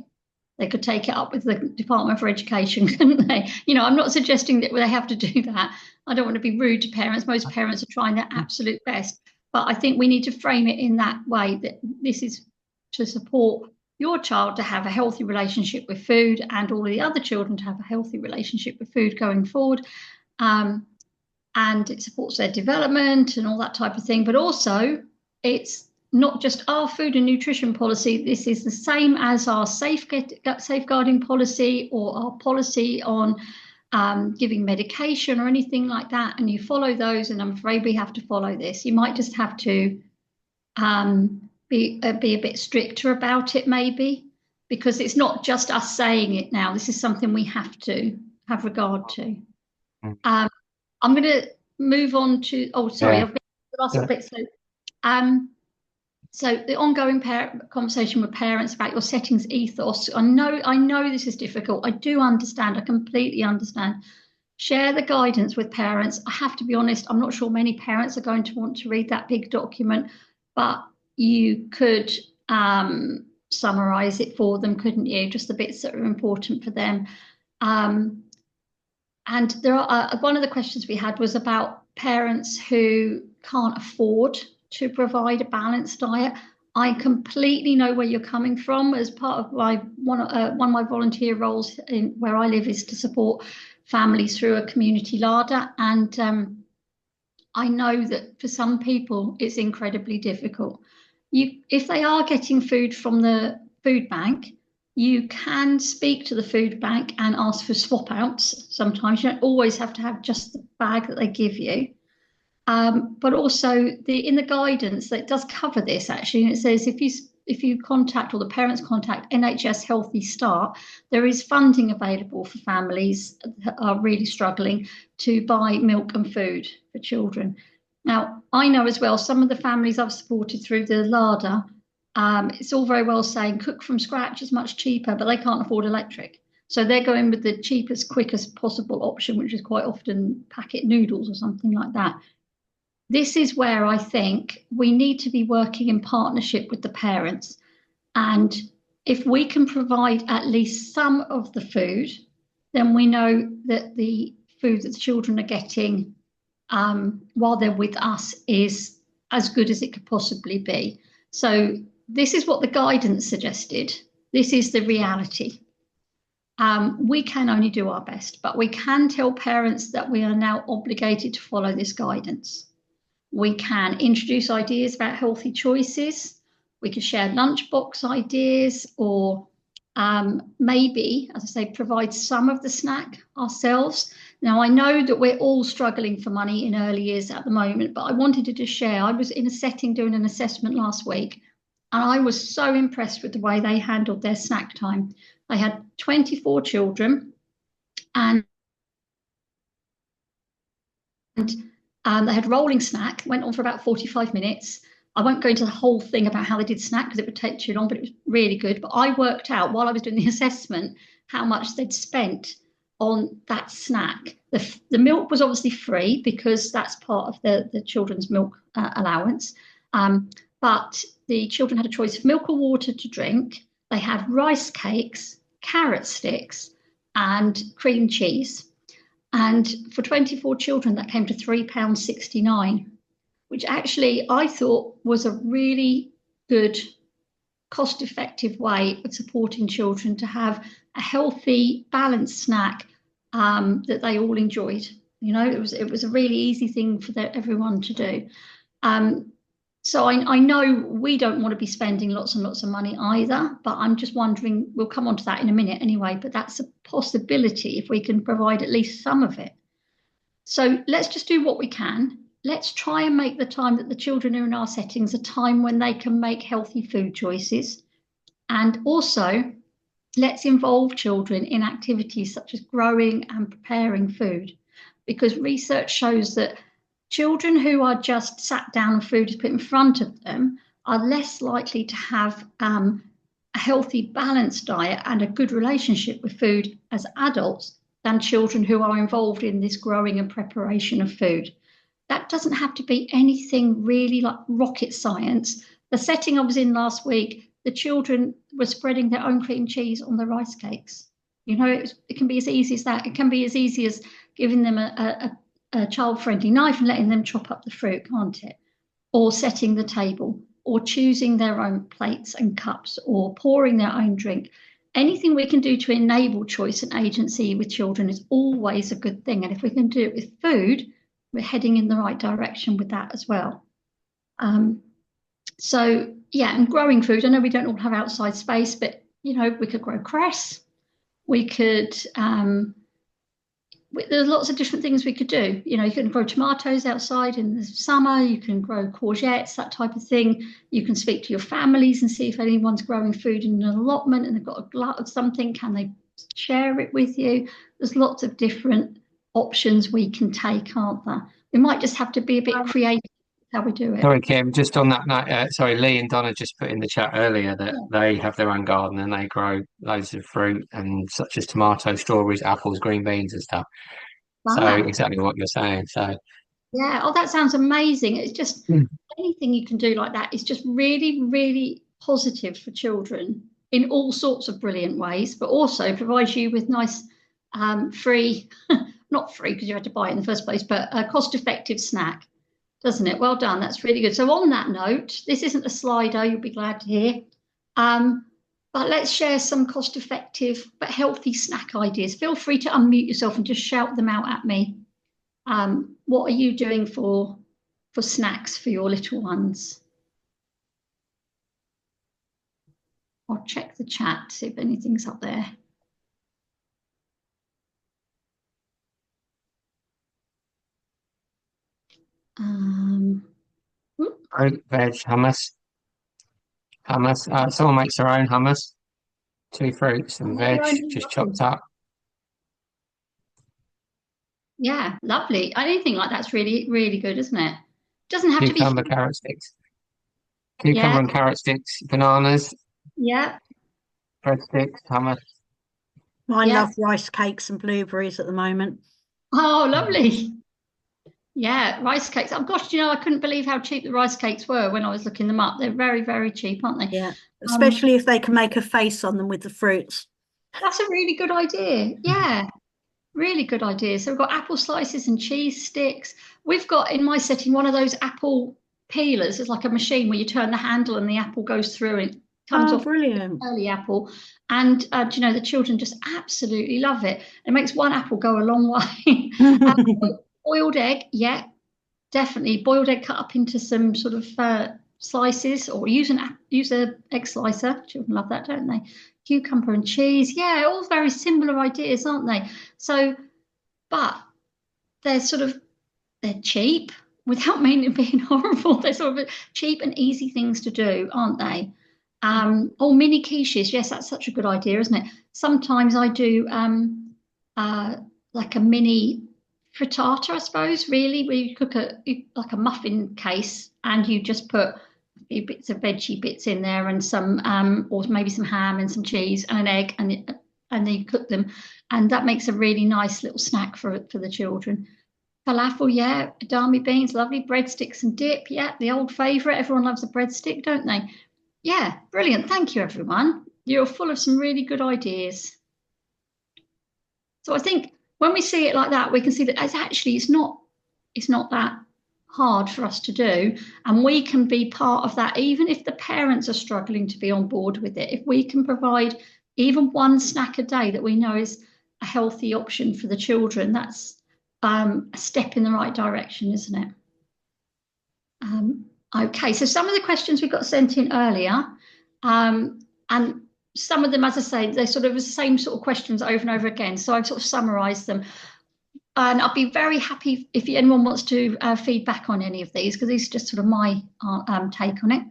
they could take it up with the Department for Education, couldn't they? I'm not suggesting that they have to do that. I don't want to be rude to parents. Most parents are trying their absolute best. But I think we need to frame it in that way that this is to support your child to have a healthy relationship with food and all of the other children to have a healthy relationship with food going forward. Um, and it supports their development and all that type of thing. But also, it's not just our food and nutrition policy. This is the same as our safeguarding policy or our policy on giving medication or anything like that. And you follow those, and I'm afraid we have to follow this. You might just have to be a bit stricter about it, maybe, because it's not just us saying it now. This is something we have to have regard to. Um, I'm going to move on to. Oh, sorry, yeah, I've got the last yeah. little bit. Um, so the ongoing conversation with parents about your settings ethos. I know this is difficult. I do understand. I completely understand. Share the guidance with parents. I have to be honest. I'm not sure many parents are going to want to read that big document, but you could summarize it for them, couldn't you? Just the bits that are important for them. And there are one of the questions we had was about parents who can't afford to provide a balanced diet. I completely know where you're coming from. As part of my one of my volunteer roles in where I live is to support families through a community larder, and I know that for some people it's incredibly difficult. If they are getting food from the food bank, you can speak to the food bank and ask for swap outs. Sometimes you don't always have to have just the bag that they give you. But also in the guidance that does cover this actually, and it says if you contact or the parents contact NHS Healthy Start, there is funding available for families that are really struggling to buy milk and food for children. Now, I know as well some of the families I've supported through the larder, it's all very well saying cook from scratch is much cheaper, but they can't afford electric. So they're going with the cheapest, quickest possible option, which is quite often packet noodles or something like that. This is where I think we need to be working in partnership with the parents. And if we can provide at least some of the food, then we know that the food that the children are getting while they're with us is as good as it could possibly be. So this is what the guidance suggested. This is the reality. We can only do our best, but we can tell parents that we are now obligated to follow this guidance. We can introduce ideas about healthy choices. We can share lunchbox ideas, or maybe, as I say, provide some of the snack ourselves. Now, I know that we're all struggling for money in early years at the moment, but I wanted to just share. I was in a setting doing an assessment last week, and I was so impressed with the way they handled their snack time. They had 24 children, and they had rolling snack, went on for about 45 minutes. I won't go into the whole thing about how they did snack because it would take too long, but it was really good. But I worked out while I was doing the assessment how much they'd spent on that snack. The milk was obviously free because that's part of the children's milk allowance. But the children had a choice of milk or water to drink. They had rice cakes, carrot sticks, and cream cheese. And for 24 children, that came to £3.69, which actually I thought was a really good, cost-effective way of supporting children to have a healthy, balanced snack that they all enjoyed. You know, it was a really easy thing for everyone to do. So I know we don't want to be spending lots and lots of money either, but I'm just wondering, we'll come on to that in a minute anyway, but that's a possibility if we can provide at least some of it. So let's just do what we can. Let's try and make the time that the children are in our settings a time when they can make healthy food choices. And also, let's involve children in activities such as growing and preparing food, because research shows that children who are just sat down and food is put in front of them are less likely to have a healthy, balanced diet and a good relationship with food as adults than children who are involved in this growing and preparation of food. That doesn't have to be anything really like rocket science. The setting I was in last week, the children were spreading their own cream cheese on the rice cakes. You know, it can be as easy as that. It can be as easy as giving them a child-friendly knife and letting them chop up the fruit, can't it? Or setting the table, or choosing their own plates and cups, or pouring their own drink. Anything we can do to enable choice and agency with children is always a good thing. And if we can do it with food, we're heading in the right direction with that as well. So yeah, and growing food, I know we don't all have outside space, but you know, we could grow cress, we could there's lots of different things we could do. You know, you can grow tomatoes outside in the summer, you can grow courgettes, that type of thing. You can speak to your families and see if anyone's growing food in an allotment and they've got a glut of something, can they share it with you? There's lots of different options we can take, aren't there? We might just have to be a bit creative how we do it. Sorry, Kim, just on that note, sorry, Lee and Donna just put in the chat earlier that they have their own garden and they grow loads of fruit and such as tomatoes, strawberries, apples, green beans and stuff. Wow. So exactly what you're saying. So Yeah. Oh, that sounds amazing. It's just Mm. anything you can do like that is just really, really positive for children in all sorts of brilliant ways, but also provides you with nice, free, not free because you had to buy it in the first place, but a cost-effective snack, doesn't it? Well done. That's really good. So on that note, this isn't a Slido, you'll be glad to hear. But let's share some cost-effective but healthy snack ideas. Feel free to unmute yourself and just shout them out at me. What are you doing for snacks for your little ones? I'll check the chat, see if anything's up there. Fruit, veg, hummus. Someone makes their own hummus. 2 fruits and veg, just chopped up. Yeah, lovely. Anything like that's really, really good, isn't it? Doesn't have to be. Cucumber, carrot sticks. Cucumber Yeah, and carrot sticks, bananas, yeah, bread sticks, hummus. I yeah. love rice cakes and blueberries at the moment. Oh, lovely. Yeah, rice cakes. Oh gosh, I couldn't believe how cheap the rice cakes were when I was looking them up. They're very, very cheap, aren't they? Yeah, especially if they can make a face on them with the fruits. That's a really good idea. Yeah, really good idea. So we've got apple slices and cheese sticks. We've got in my setting one of those apple peelers. It's like a machine where you turn the handle and the apple goes through and it comes off Brilliant. the early apple. And the children just absolutely love it. It makes one apple go a long way. Boiled egg, yeah, definitely. Boiled egg cut up into some sort of slices, or use a egg slicer. Children love that, don't they? Cucumber and cheese, yeah, all very similar ideas, aren't they? So, but they're cheap without meaning being horrible. They're sort of cheap and easy things to do, aren't they? Mini quiches, yes, that's such a good idea, isn't it? Sometimes I do like a mini frittata, I suppose, really, where you cook like a muffin case and you just put a few bits of veggie bits in there and some or maybe some ham and some cheese and an egg and then you cook them, and that makes a really nice little snack for the children. Falafel, yeah, edamame beans, lovely. Breadsticks and dip, yeah, the old favourite. Everyone loves a breadstick, don't they? Yeah, brilliant. Thank you, everyone. You're full of some really good ideas. So I think when we see it like that, we can see that it's not that hard for us to do, and we can be part of that, even if the parents are struggling to be on board with it. If we can provide even one snack a day that we know is a healthy option for the children, that's a step in the right direction, isn't it? Okay, so some of the questions we got sent in earlier, and some of them, as I say, they're sort of the same sort of questions over and over again. So I've sort of summarised them. And I'll be very happy if anyone wants to feedback on any of these, because these are just sort of my take on it.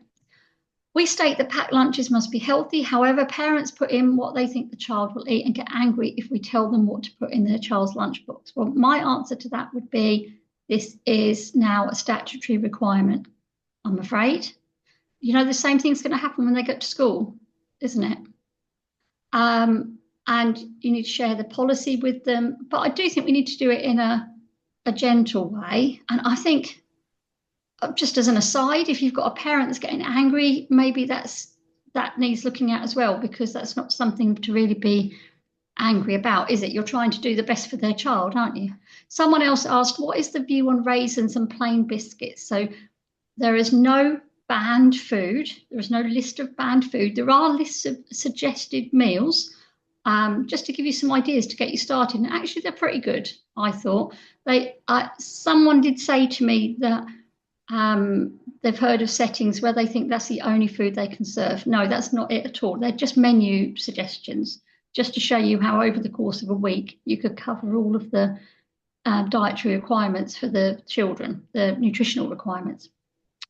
We state that packed lunches must be healthy. However, parents put in what they think the child will eat and get angry if we tell them what to put in their child's lunchbox. Well, my answer to that would be this is now a statutory requirement, I'm afraid. The same thing's going to happen when they get to school, isn't it? And you need to share the policy with them. But I do think we need to do it in a gentle way. And I think, just as an aside, if you've got a parent that's getting angry, maybe that needs looking at as well, because that's not something to really be angry about, is it? You're trying to do the best for their child, aren't you? Someone else asked, what is the view on raisins and plain biscuits? So there is no banned food. There is no list of banned food. There are lists of suggested meals, just to give you some ideas to get you started. And actually, they're pretty good, I thought. Someone did say to me that they've heard of settings where they think that's the only food they can serve. No, that's not it at all. They're just menu suggestions, just to show you how over the course of a week you could cover all of the dietary requirements for the children, the nutritional requirements.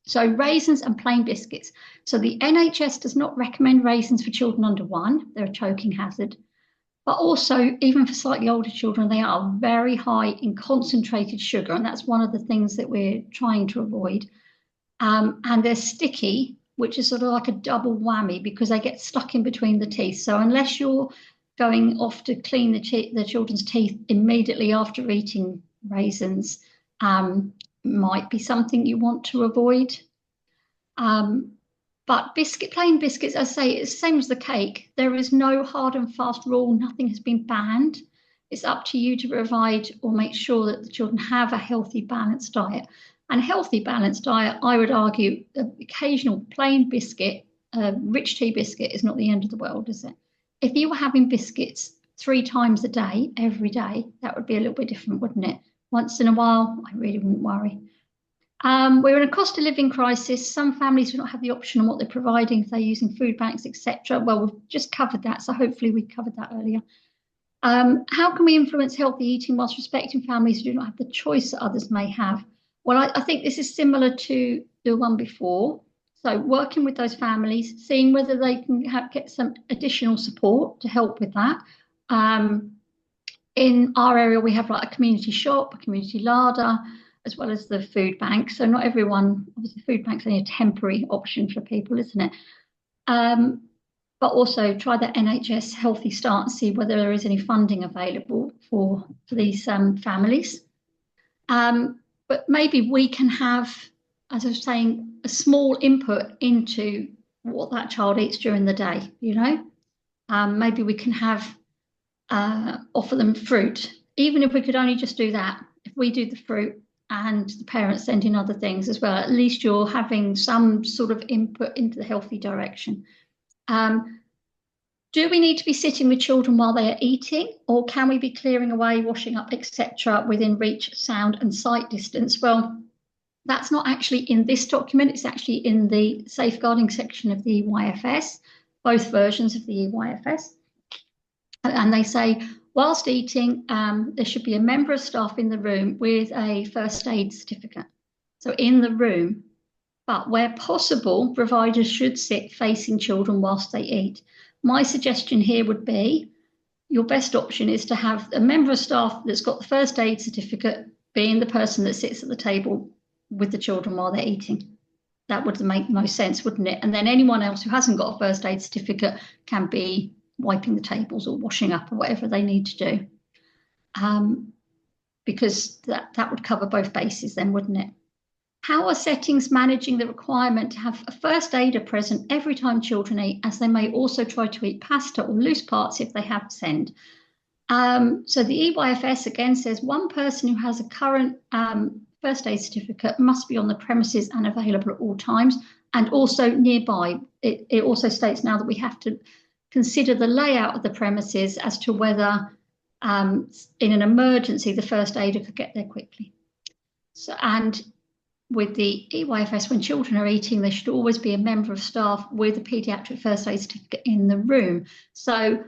So raisins and plain biscuits. So the NHS does not recommend raisins for children under 1. They're a choking hazard. But also, even for slightly older children, they are very high in concentrated sugar. And that's one of the things that we're trying to avoid. And they're sticky, which is sort of like a double whammy because they get stuck in between the teeth. So unless you're going off to clean the children's teeth immediately after eating raisins, might be something you want to avoid. But plain biscuits, as I say, it's the same as the cake. There is no hard and fast rule. Nothing has been banned. It's up to you to provide or make sure that the children have a healthy, balanced diet. And healthy, balanced diet, I would argue, the occasional plain biscuit, rich tea biscuit is not the end of the world, is it? If you were having biscuits 3 times a day, every day, that would be a little bit different, wouldn't it? Once in a while, I really wouldn't worry. We're in a cost of living crisis. Some families do not have the option on what they're providing if they're using food banks, etc. Well, we've just covered that, so hopefully we covered that earlier. How can we influence healthy eating whilst respecting families who do not have the choice that others may have? Well, I think this is similar to the one before. So working with those families, seeing whether they can get some additional support to help with that. In our area, we have like a community shop, a community larder, as well as the food bank. So not everyone, obviously food bank's only a temporary option for people, isn't it? But also try the NHS Healthy Start and see whether there is any funding available for these families. But maybe we can have, as I was saying, a small input into what that child eats during the day, you know? Maybe we can have, offer them fruit, even if we could only just do that. If we do the fruit and the parents send in other things as well, at least you're having some sort of input into the healthy direction. Do we need to be sitting with children while they are eating, or can we be clearing away, washing up, etc. within reach, sound and sight distance? Well, that's not actually in this document. It's actually in the safeguarding section of the EYFS, both versions of the EYFS. And they say, whilst eating, there should be a member of staff in the room with a first aid certificate. So in the room, but where possible, providers should sit facing children whilst they eat. My suggestion here would be, your best option is to have a member of staff that's got the first aid certificate being the person that sits at the table with the children while they're eating. That would make most sense, wouldn't it? And then anyone else who hasn't got a first aid certificate can be wiping the tables or washing up or whatever they need to do. Because that would cover both bases then, wouldn't it? How are settings managing the requirement to have a first aider present every time children eat, as they may also try to eat pasta or loose parts if they have SEND? So the EYFS again says one person who has a current first aid certificate must be on the premises and available at all times, and also nearby. It also states now that we have to consider the layout of the premises as to whether in an emergency the first aider could get there quickly. So, and with the EYFS, when children are eating, there should always be a member of staff with a paediatric first aid certificate in the room. So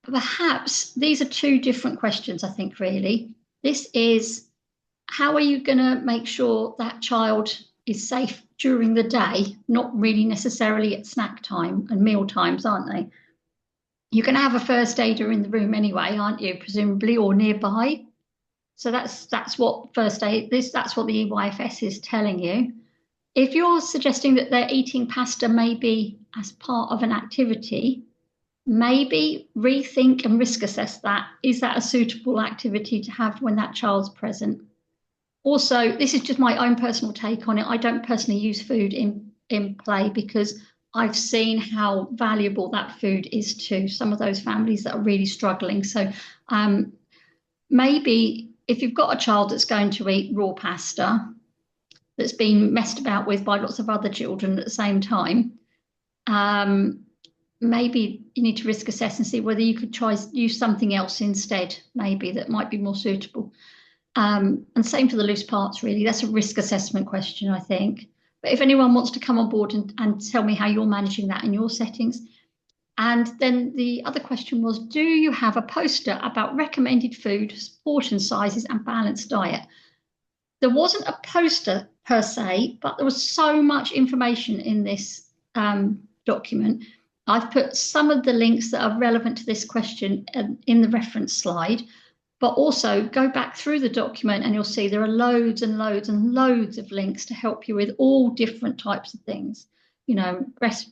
perhaps these are 2 different questions, I think, really. This is, how are you going to make sure that child is safe during the day, not really necessarily at snack time and meal times, aren't they? You're going to have a first aider in the room anyway, aren't you, presumably, or nearby? So that's what first aid, that's what the EYFS is telling you. If you're suggesting that they're eating pasta maybe as part of an activity, maybe rethink and risk assess that. Is that a suitable activity to have when that child's present? Also, this is just my own personal take on it. I don't personally use food in play because I've seen how valuable that food is to some of those families that are really struggling. So maybe if you've got a child that's going to eat raw pasta that's been messed about with by lots of other children at the same time, maybe you need to risk assess and see whether you could use something else instead, maybe that might be more suitable. And same for the loose parts, really. That's a risk assessment question, I think. But if anyone wants to come on board and tell me how you're managing that in your settings. And then the other question was, do you have a poster about recommended food, portion sizes and balanced diet? There wasn't a poster per se, but there was so much information in this document. I've put some of the links that are relevant to this question in the reference slide, but also go back through the document and you'll see there are loads and loads and loads of links to help you with all different types of things. You know,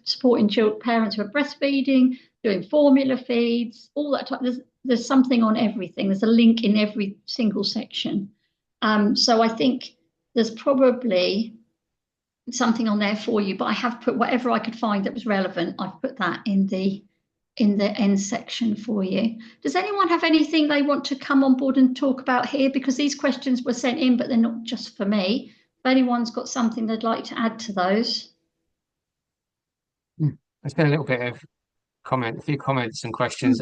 supporting parents who are breastfeeding, doing formula feeds, all that type. There's something on everything. There's a link in every single section. So I think there's probably something on there for you, but I have put whatever I could find that was relevant. I've put that in the end section for you. Does anyone have anything they want to come on board and talk about here? Because these questions were sent in, but they're not just for me. If anyone's got something they'd like to add to those. There's been a little bit of a few comments and questions.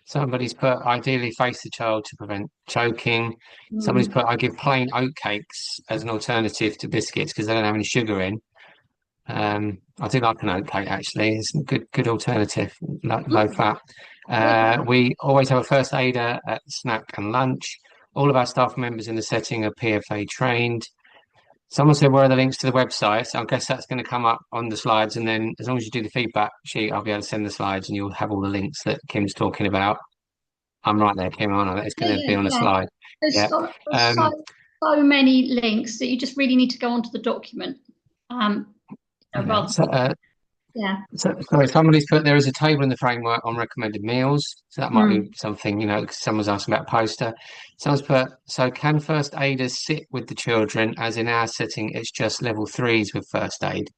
Somebody's put, ideally face the child to prevent choking. Somebody's put, I give plain oatcakes as an alternative to biscuits because they don't have any sugar in. I do like an oatcake actually. It's a good alternative, low fat. We always have a first aider at snack and lunch. All of our staff members in the setting are PFA trained. Someone said, where are the links to the website? So I guess that's going to come up on the slides. And then as long as you do the feedback sheet, I'll be able to send the slides and you'll have all the links that Kim's talking about. I'm right there, Kim, aren't I? It's going to be on a slide. There's so many links that you just really need to go onto the document. Sorry, somebody's put, there is a table in the framework on recommended meals. So that might be something, because someone's asking about a poster. Someone's put, so can first aiders sit with the children, as in our setting, it's just level 3s with first aid?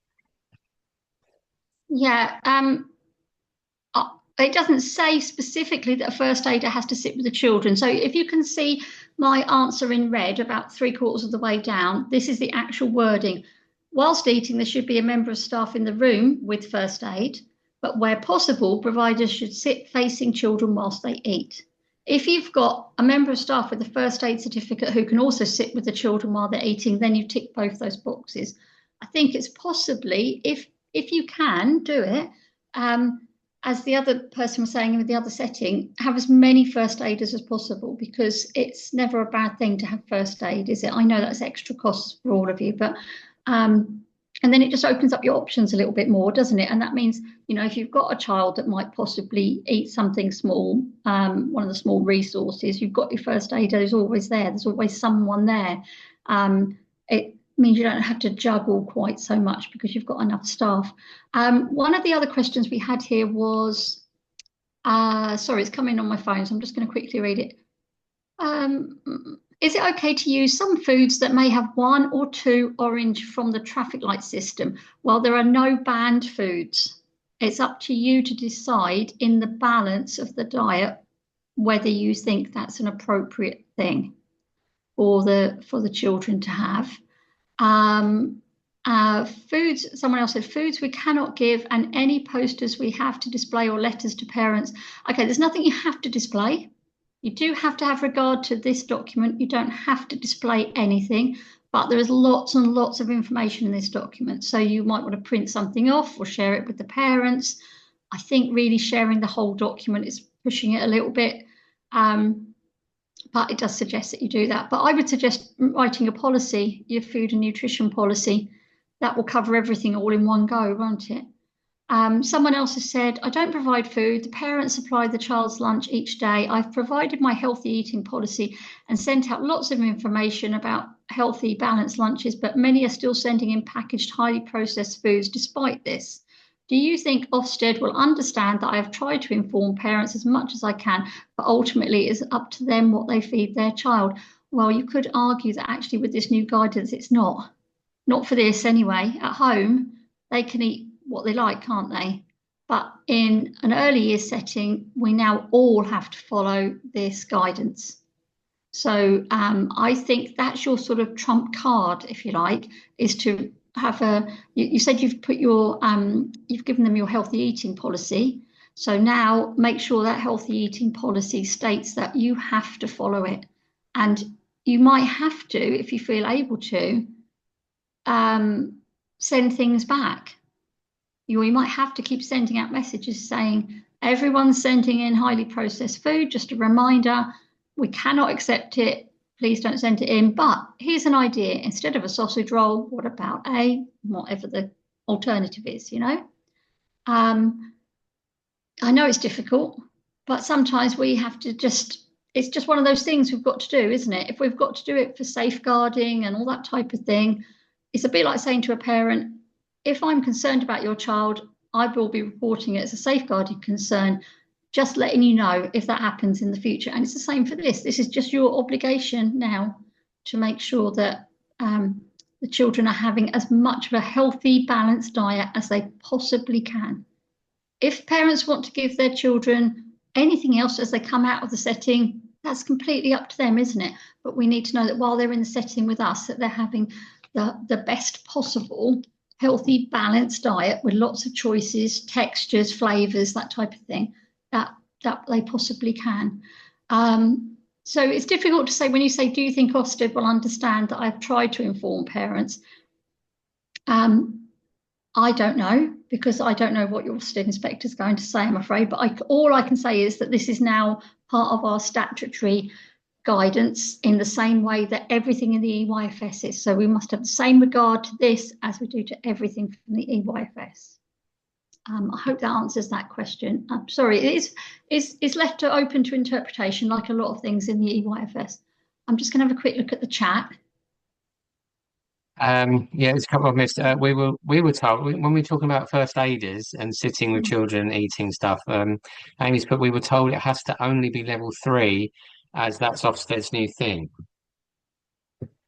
Yeah, it doesn't say specifically that a first aider has to sit with the children. So if you can see my answer in red about 3/4 of the way down, this is the actual wording. Whilst eating, there should be a member of staff in the room with first aid, but where possible, providers should sit facing children whilst they eat. If you've got a member of staff with a first aid certificate who can also sit with the children while they're eating, then you tick both those boxes. I think it's possibly, if you can do it, as the other person was saying with the other setting, have as many first aiders as possible, because it's never a bad thing to have first aid, is it? I know that's extra costs for all of you, but and then it just opens up your options a little bit more, doesn't it? And that means, if you've got a child that might possibly eat something small, one of the small resources, you've got your first aider who's always there. There's always someone there. It means you don't have to juggle quite so much because you've got enough staff. One of the other questions we had here was, sorry, it's coming on my phone, so I'm just going to quickly read it. Is it okay to use some foods that may have 1 or 2 orange from the traffic light system while there are no banned foods? It's up to you to decide in the balance of the diet whether you think that's an appropriate thing for the children to have. Foods, someone else said, foods we cannot give, and any posters we have to display or letters to parents. Okay, there's nothing you have to display. You do have to have regard to this document. You don't have to display anything, but there is lots and lots of information in this document. So you might want to print something off or share it with the parents. I think really sharing the whole document is pushing it a little bit, but it does suggest that you do that. But I would suggest writing a policy, your food and nutrition policy. That will cover everything all in one go, won't it? Someone else has said, I don't provide food. The parents supply the child's lunch each day. I've provided my healthy eating policy and sent out lots of information about healthy, balanced lunches, but many are still sending in packaged, highly processed foods despite this. Do you think Ofsted will understand that I have tried to inform parents as much as I can, but ultimately it's up to them what they feed their child? Well, you could argue that actually with this new guidance, it's not for this anyway. At home, they can eat what they like, can't they? But in an early years setting, we now all have to follow this guidance. So I think that's your sort of trump card, if you like, is to have you said you've put your, you've given them your healthy eating policy. So now make sure that healthy eating policy states that you have to follow it. And you might have to, if you feel able to, send things back. You might have to keep sending out messages saying, everyone's sending in highly processed food. Just a reminder, we cannot accept it. Please don't send it in. But here's an idea. Instead of a sausage roll, what about whatever the alternative is, I know it's difficult, but sometimes we have to it's just one of those things we've got to do, isn't it? If we've got to do it for safeguarding and all that type of thing, it's a bit like saying to a parent, if I'm concerned about your child, I will be reporting it as a safeguarding concern, just letting you know if that happens in the future. And it's the same for this. This is just your obligation now to make sure that the children are having as much of a healthy, balanced diet as they possibly can. If parents want to give their children anything else as they come out of the setting, that's completely up to them, isn't it? But we need to know that while they're in the setting with us, that they're having the best possible healthy, balanced diet with lots of choices, textures, flavors, that type of thing, that they possibly can. So it's difficult to say when you say, do you think Ofsted will understand that I've tried to inform parents? I don't know, because I don't know what your Ofsted inspector is going to say, I'm afraid. But all I can say is that this is now part of our statutory guidance in the same way that everything in the EYFS is. So we must have the same regard to this as we do to everything from the EYFS. I hope that answers that question. I'm sorry, it's left open to interpretation like a lot of things in the EYFS. I'm just going to have a quick look at the chat. Yeah, there's a couple I've missed. We were told when we were talking about first aiders and sitting with children eating stuff. Amy's put we were told it has to only be level 3, as that's Ofsted's new thing.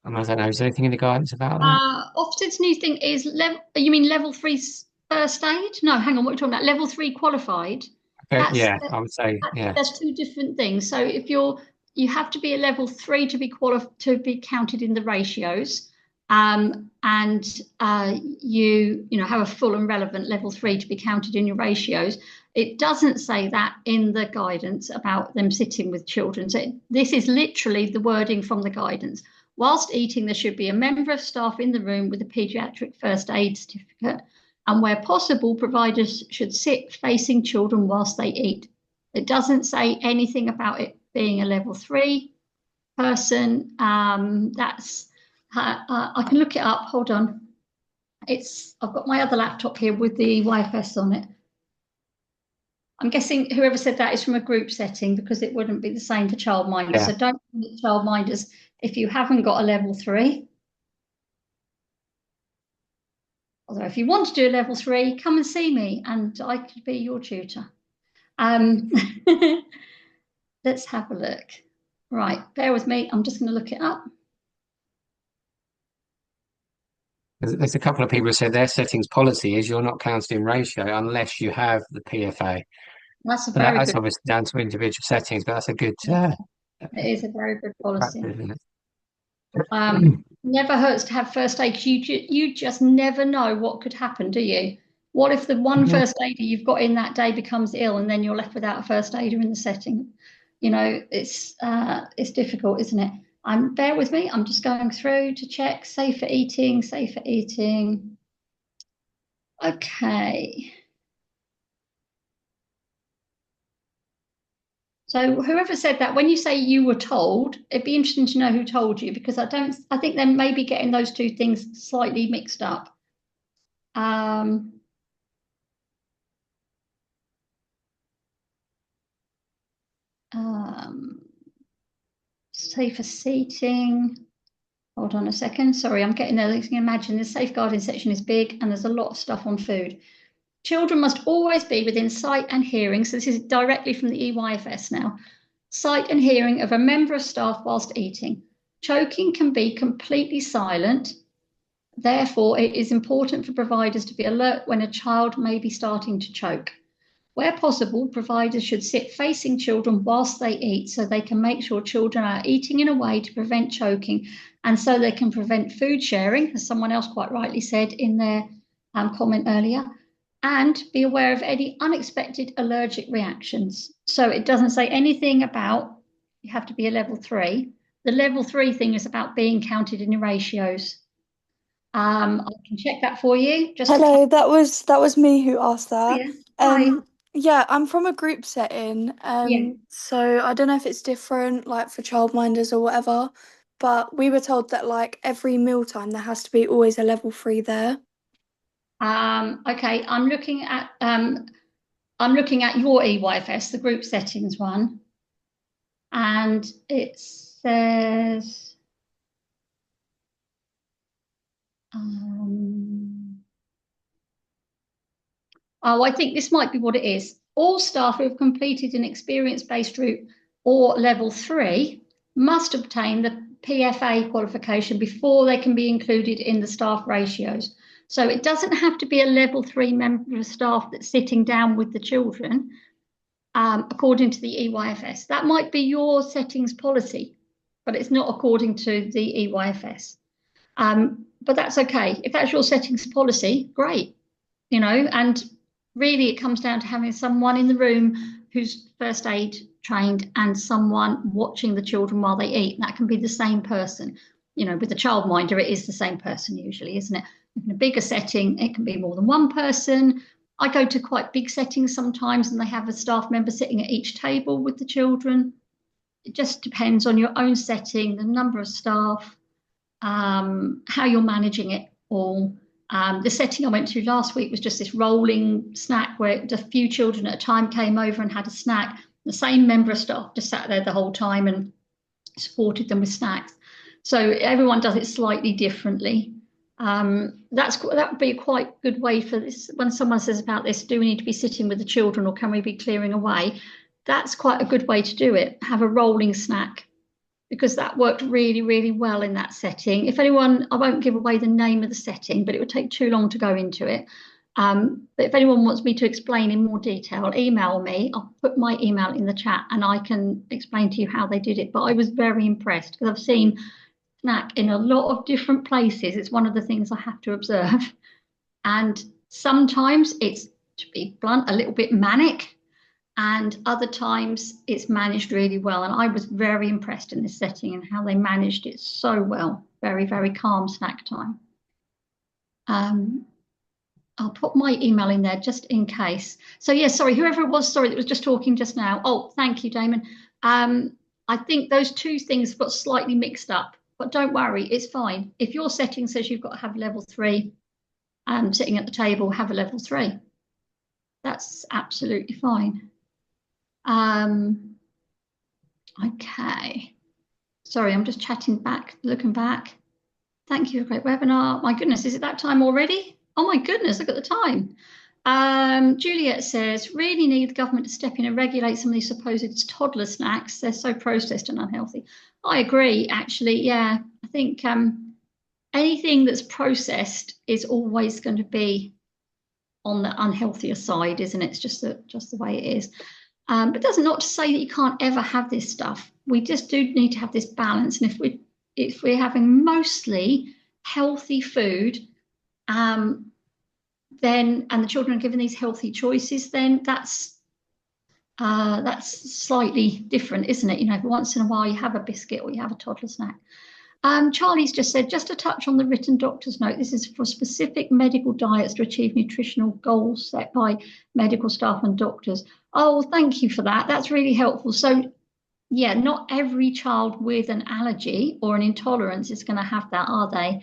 I don't know. Is there anything in the guidance about that? Ofsted's new thing is level. You mean level 3 first aid? No, hang on. What are we talking about? Level 3 qualified. Yeah, I would say yeah. There's 2 different things. So if you have to be a level 3 to be counted in the ratios. And you have a full and relevant level 3 to be counted in your ratios. It doesn't say that in the guidance about them sitting with children. So this is literally the wording from the guidance. Whilst eating, there should be a member of staff in the room with a paediatric first aid certificate, and where possible, providers should sit facing children whilst they eat. It doesn't say anything about it being a level 3 person. I can look it up. Hold on. I've got my other laptop here with the EYFS on it. I'm guessing whoever said that is from a group setting, because it wouldn't be the same for childminders. Yeah. So don't meet childminders if you haven't got a level 3. Although if you want to do a level 3, come and see me and I could be your tutor. Let's have a look. Right, bear with me. I'm just going to look it up. There's a couple of people who said their settings policy is you're not counted in ratio unless you have the PFA. That's That's obviously down to individual settings, but that's a good. It is a very good policy. Practice, never hurts to have first aid. You just never know what could happen, do you? What if the one first aider you've got in that day becomes ill and then you're left without a first aider in the setting? It's difficult, isn't it? Bear with me. I'm just going through to check. Safe for eating, safe for eating. Okay. So whoever said that, when you say you were told, it'd be interesting to know who told you, because I think they may be getting those 2 things slightly mixed up. Safer seating. Hold on a second. Sorry, I'm getting there. You can imagine the safeguarding section is big and there's a lot of stuff on food. Children must always be within sight and hearing. So this is directly from the EYFS now. Sight and hearing of a member of staff whilst eating. Choking can be completely silent. Therefore, it is important for providers to be alert when a child may be starting to choke. Where possible, providers should sit facing children whilst they eat so they can make sure children are eating in a way to prevent choking, and so they can prevent food sharing, as someone else quite rightly said in their comment earlier, and be aware of any unexpected allergic reactions. So it doesn't say anything about you have to be a level 3. The level 3 thing is about being counted in your ratios. I can check that for you. Hello, that was me who asked that. Yeah. Hi. Yeah, I'm from a group setting. So I don't know if it's different, like for childminders or whatever, but we were told that like every mealtime there has to be always a level 3 there. Okay, I'm looking at your EYFS, the group settings one, and it says I think this might be what it is. All staff who have completed an experience-based route or level 3 must obtain the PFA qualification before they can be included in the staff ratios. So it doesn't have to be a level 3 member of staff that's sitting down with the children, according to the EYFS. That might be your settings policy, but it's not according to the EYFS. But that's okay. If that's your settings policy, great, you know, and really it comes down to having someone in the room who's first aid trained and someone watching the children while they eat. That can be the same person. You know, with the childminder, it is the same person usually, isn't it? In a bigger setting, it can be more than one person. I go to quite big settings sometimes and they have a staff member sitting at each table with the children. It just depends on your own setting, the number of staff, how you're managing it all. The setting I went to last week was just this rolling snack where a few children at a time came over and had a snack. The same member of staff just sat there the whole time and supported them with snacks. So everyone does it slightly differently. That would be a quite good way for this. When someone says about this, do we need to be sitting with the children or can we be clearing away? That's quite a good way to do it. Have a rolling snack, because that worked really, really well in that setting. If anyone, I won't give away the name of the setting, but it would take too long to go into it. But if anyone wants me to explain in more detail, email me. I'll put my email in the chat and I can explain to you how they did it. But I was very impressed because I've seen snack in a lot of different places. It's one of the things I have to observe. And sometimes it's, to be blunt, a little bit manic. And other times it's managed really well. And I was very impressed in this setting and how they managed it so well. Very, very calm snack time. I'll put my email in there just in case. So yeah, sorry, whoever it was, sorry, that was just talking just now. Oh, thank you, Damon. I think those two things got slightly mixed up, but don't worry, it's fine. If your setting says you've got to have level 3 sitting at the table, have a level 3. That's absolutely fine. Okay. Sorry, I'm just chatting back, looking back. Thank you for a great webinar. My goodness, is it that time already? Oh my goodness, look at the time. Juliet says, really need the government to step in and regulate some of these supposed toddler snacks. They're so processed and unhealthy. I agree, actually, yeah. I think anything that's processed is always going to be on the unhealthier side, isn't it? It's just the way it is. But that's not to say that you can't ever have this stuff. We just do need to have this balance. And if we're having mostly healthy food, then, and the children are given these healthy choices, then that's slightly different, isn't it? You know, once in a while you have a biscuit or you have a toddler snack. Charlie's just said, just to touch on the written doctor's note, this is for specific medical diets to achieve nutritional goals set by medical staff and doctors. Oh, thank you for that. That's really helpful. So yeah, not every child with an allergy or an intolerance is going to have that, are they?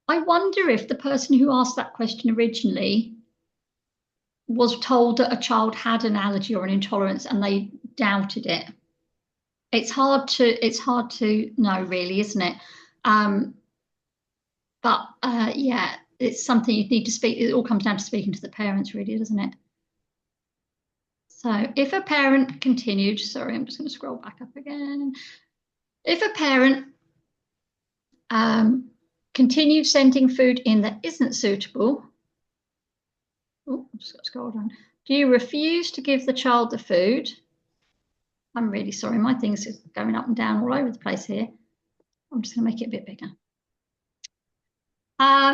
I wonder if the person who asked that question originally was told that a child had an allergy or an intolerance and they doubted it. It's hard to know, really, isn't it? Yeah, it's something you need to speak. It all comes down to speaking to the parents, really, doesn't it? So if a parent continued, sorry, I'm just going to scroll back up again. If a parent continued sending food in that isn't suitable, oh, I've just got to scroll down. Do you refuse to give the child the food? I'm really sorry, my thing's going up and down all over the place here. I'm just going to make it a bit bigger.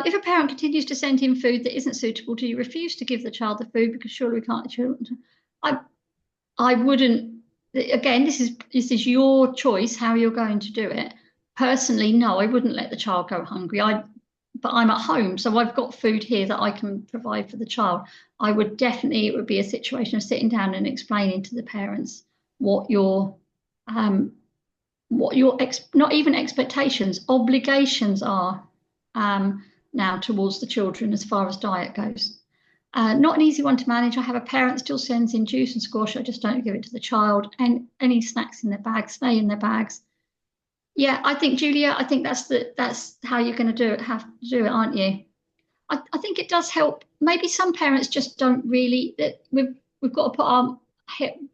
If a parent continues to send in food that isn't suitable, do you refuse to give the child the food? Because surely we can't. I wouldn't. Again, this is your choice how you're going to do it. Personally, no, I wouldn't let the child go hungry. But I'm at home, so I've got food here that I can provide for the child. I would definitely. It would be a situation of sitting down and explaining to the parents what your not even expectations, obligations are now towards the children as far as diet goes. Not an easy one to manage. I have a parent that still sends in juice and squash. I just don't give it to the child. And any snacks in their bags stay in their bags. Yeah, I think, Julia, I think that's how you're going to have to do it, aren't you? I think it does help. Maybe some parents just don't really. We've got to put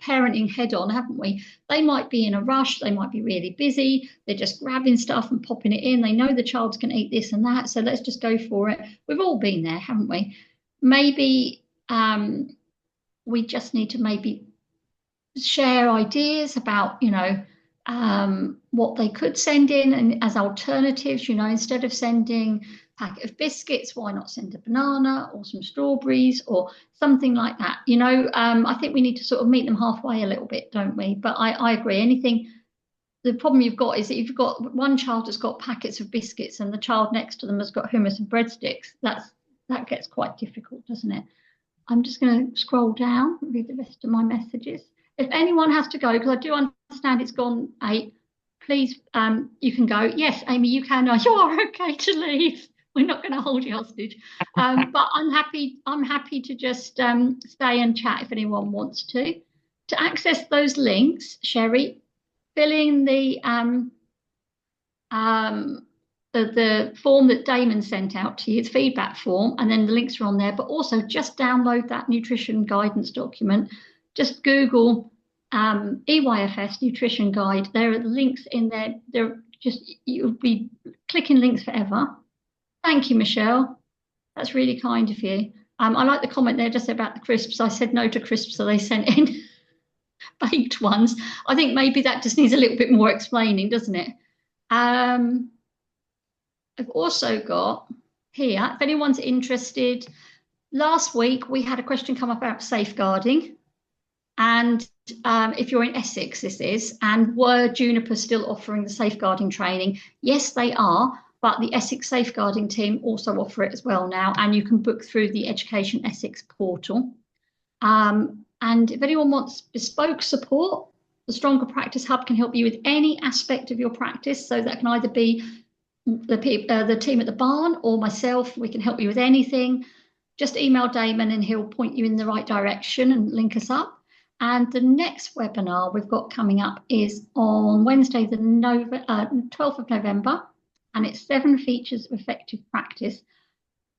parenting head on, haven't we? They might be in a rush, they might be really busy, they're just grabbing stuff and popping it in. They know the child's going to eat this and that, so let's just go for it. We've all been there, haven't we? Maybe we just need to maybe share ideas about, what they could send in and as alternatives, instead of sending a packet of biscuits, why not send a banana or some strawberries or something like that? I think we need to sort of meet them halfway a little bit, don't we? But I agree. The problem you've got is that you've got one child has got packets of biscuits and the child next to them has got hummus and breadsticks. That gets quite difficult, doesn't it? I'm just going to scroll down and read the rest of my messages. If anyone has to go, because I do understand it's gone 8, please, you can go. Yes, Amy, you can. You are okay to leave. We're not going to hold you hostage. But I'm happy to just stay and chat if anyone wants to. To access those links, Sherry, fill in the form that Damon sent out to you, the feedback form, and then the links are on there. But also just download that nutrition guidance document. Just Google EYFS nutrition guide. There are links in there. You'll be clicking links forever. Thank you, Michelle. That's really kind of you. I like the comment there just about the crisps. I said no to crisps, so they sent in baked ones. I think maybe that just needs a little bit more explaining, doesn't it? I've also got here, if anyone's interested, last week we had a question come up about safeguarding. And if you're in Essex, this is, and were Juniper still offering the safeguarding training? Yes, they are, but the Essex safeguarding team also offer it as well now, and you can book through the Education Essex portal. And if anyone wants bespoke support, the Stronger Practice Hub can help you with any aspect of your practice. So that can either be the team at the barn or myself. We can help you with anything. Just email Damon and he'll point you in the right direction and link us up. And the next webinar we've got coming up is on Wednesday, the 12th of November, and it's 7 features of effective practice.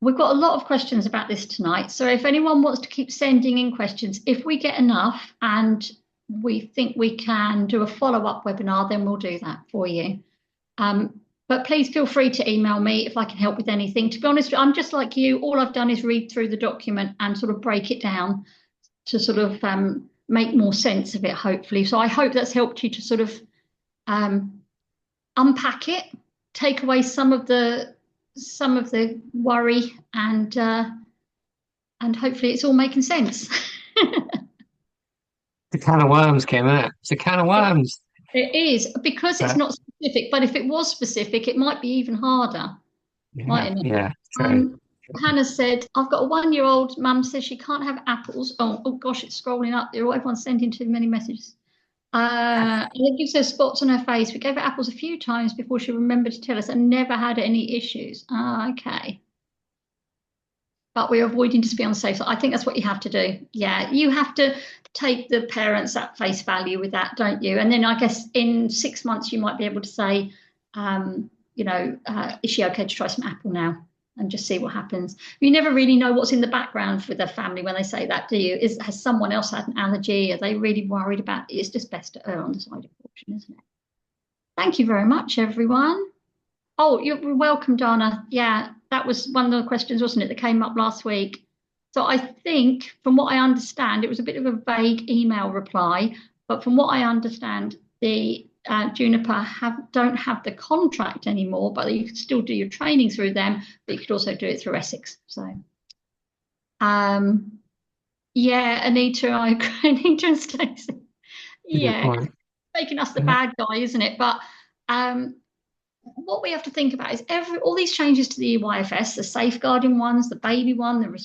We've got a lot of questions about this tonight. So if anyone wants to keep sending in questions, if we get enough and we think we can do a follow-up webinar, then we'll do that for you. But please feel free to email me if I can help with anything. To be honest, I'm just like you. All I've done is read through the document and sort of break it down to sort of make more sense of it, hopefully. So I hope that's helped you to sort of unpack it, take away some of the worry, and hopefully it's all making sense. It's a can of worms, Kim, isn't it? It's a can of worms. It is, because it's not specific, but if it was specific, it might be even harder. Yeah, true. Hannah said, I've got a 1-year-old. Mum says she can't have apples. Oh gosh, it's scrolling up there. Everyone's sending too many messages. It gives her spots on her face. We gave her apples a few times before she remembered to tell us and never had any issues. Okay. But we're avoiding to be on the safe side. I think that's what you have to do. Yeah, you have to take the parents at face value with that, don't you? And then I guess in 6 months you might be able to say, is she okay to try some apple now? And just see what happens. You never really know what's in the background with their family when they say that, do you? Has someone else had an allergy? Are they really worried about it? It's just best to err on the side of caution, isn't it? Thank you very much, everyone. Oh, you're welcome, Dana. Yeah, that was one of the questions, wasn't it, that came up last week. So I think, from what I understand, it was a bit of a vague email reply, but from what I understand, the Juniper don't have the contract anymore, but you can still do your training through them, but you could also do it through Essex. So yeah, Anita, I agree. Anita and Stacey. Yeah, making us the bad guy, isn't it? But what we have to think about is all these changes to the EYFS, the safeguarding ones, the baby one, the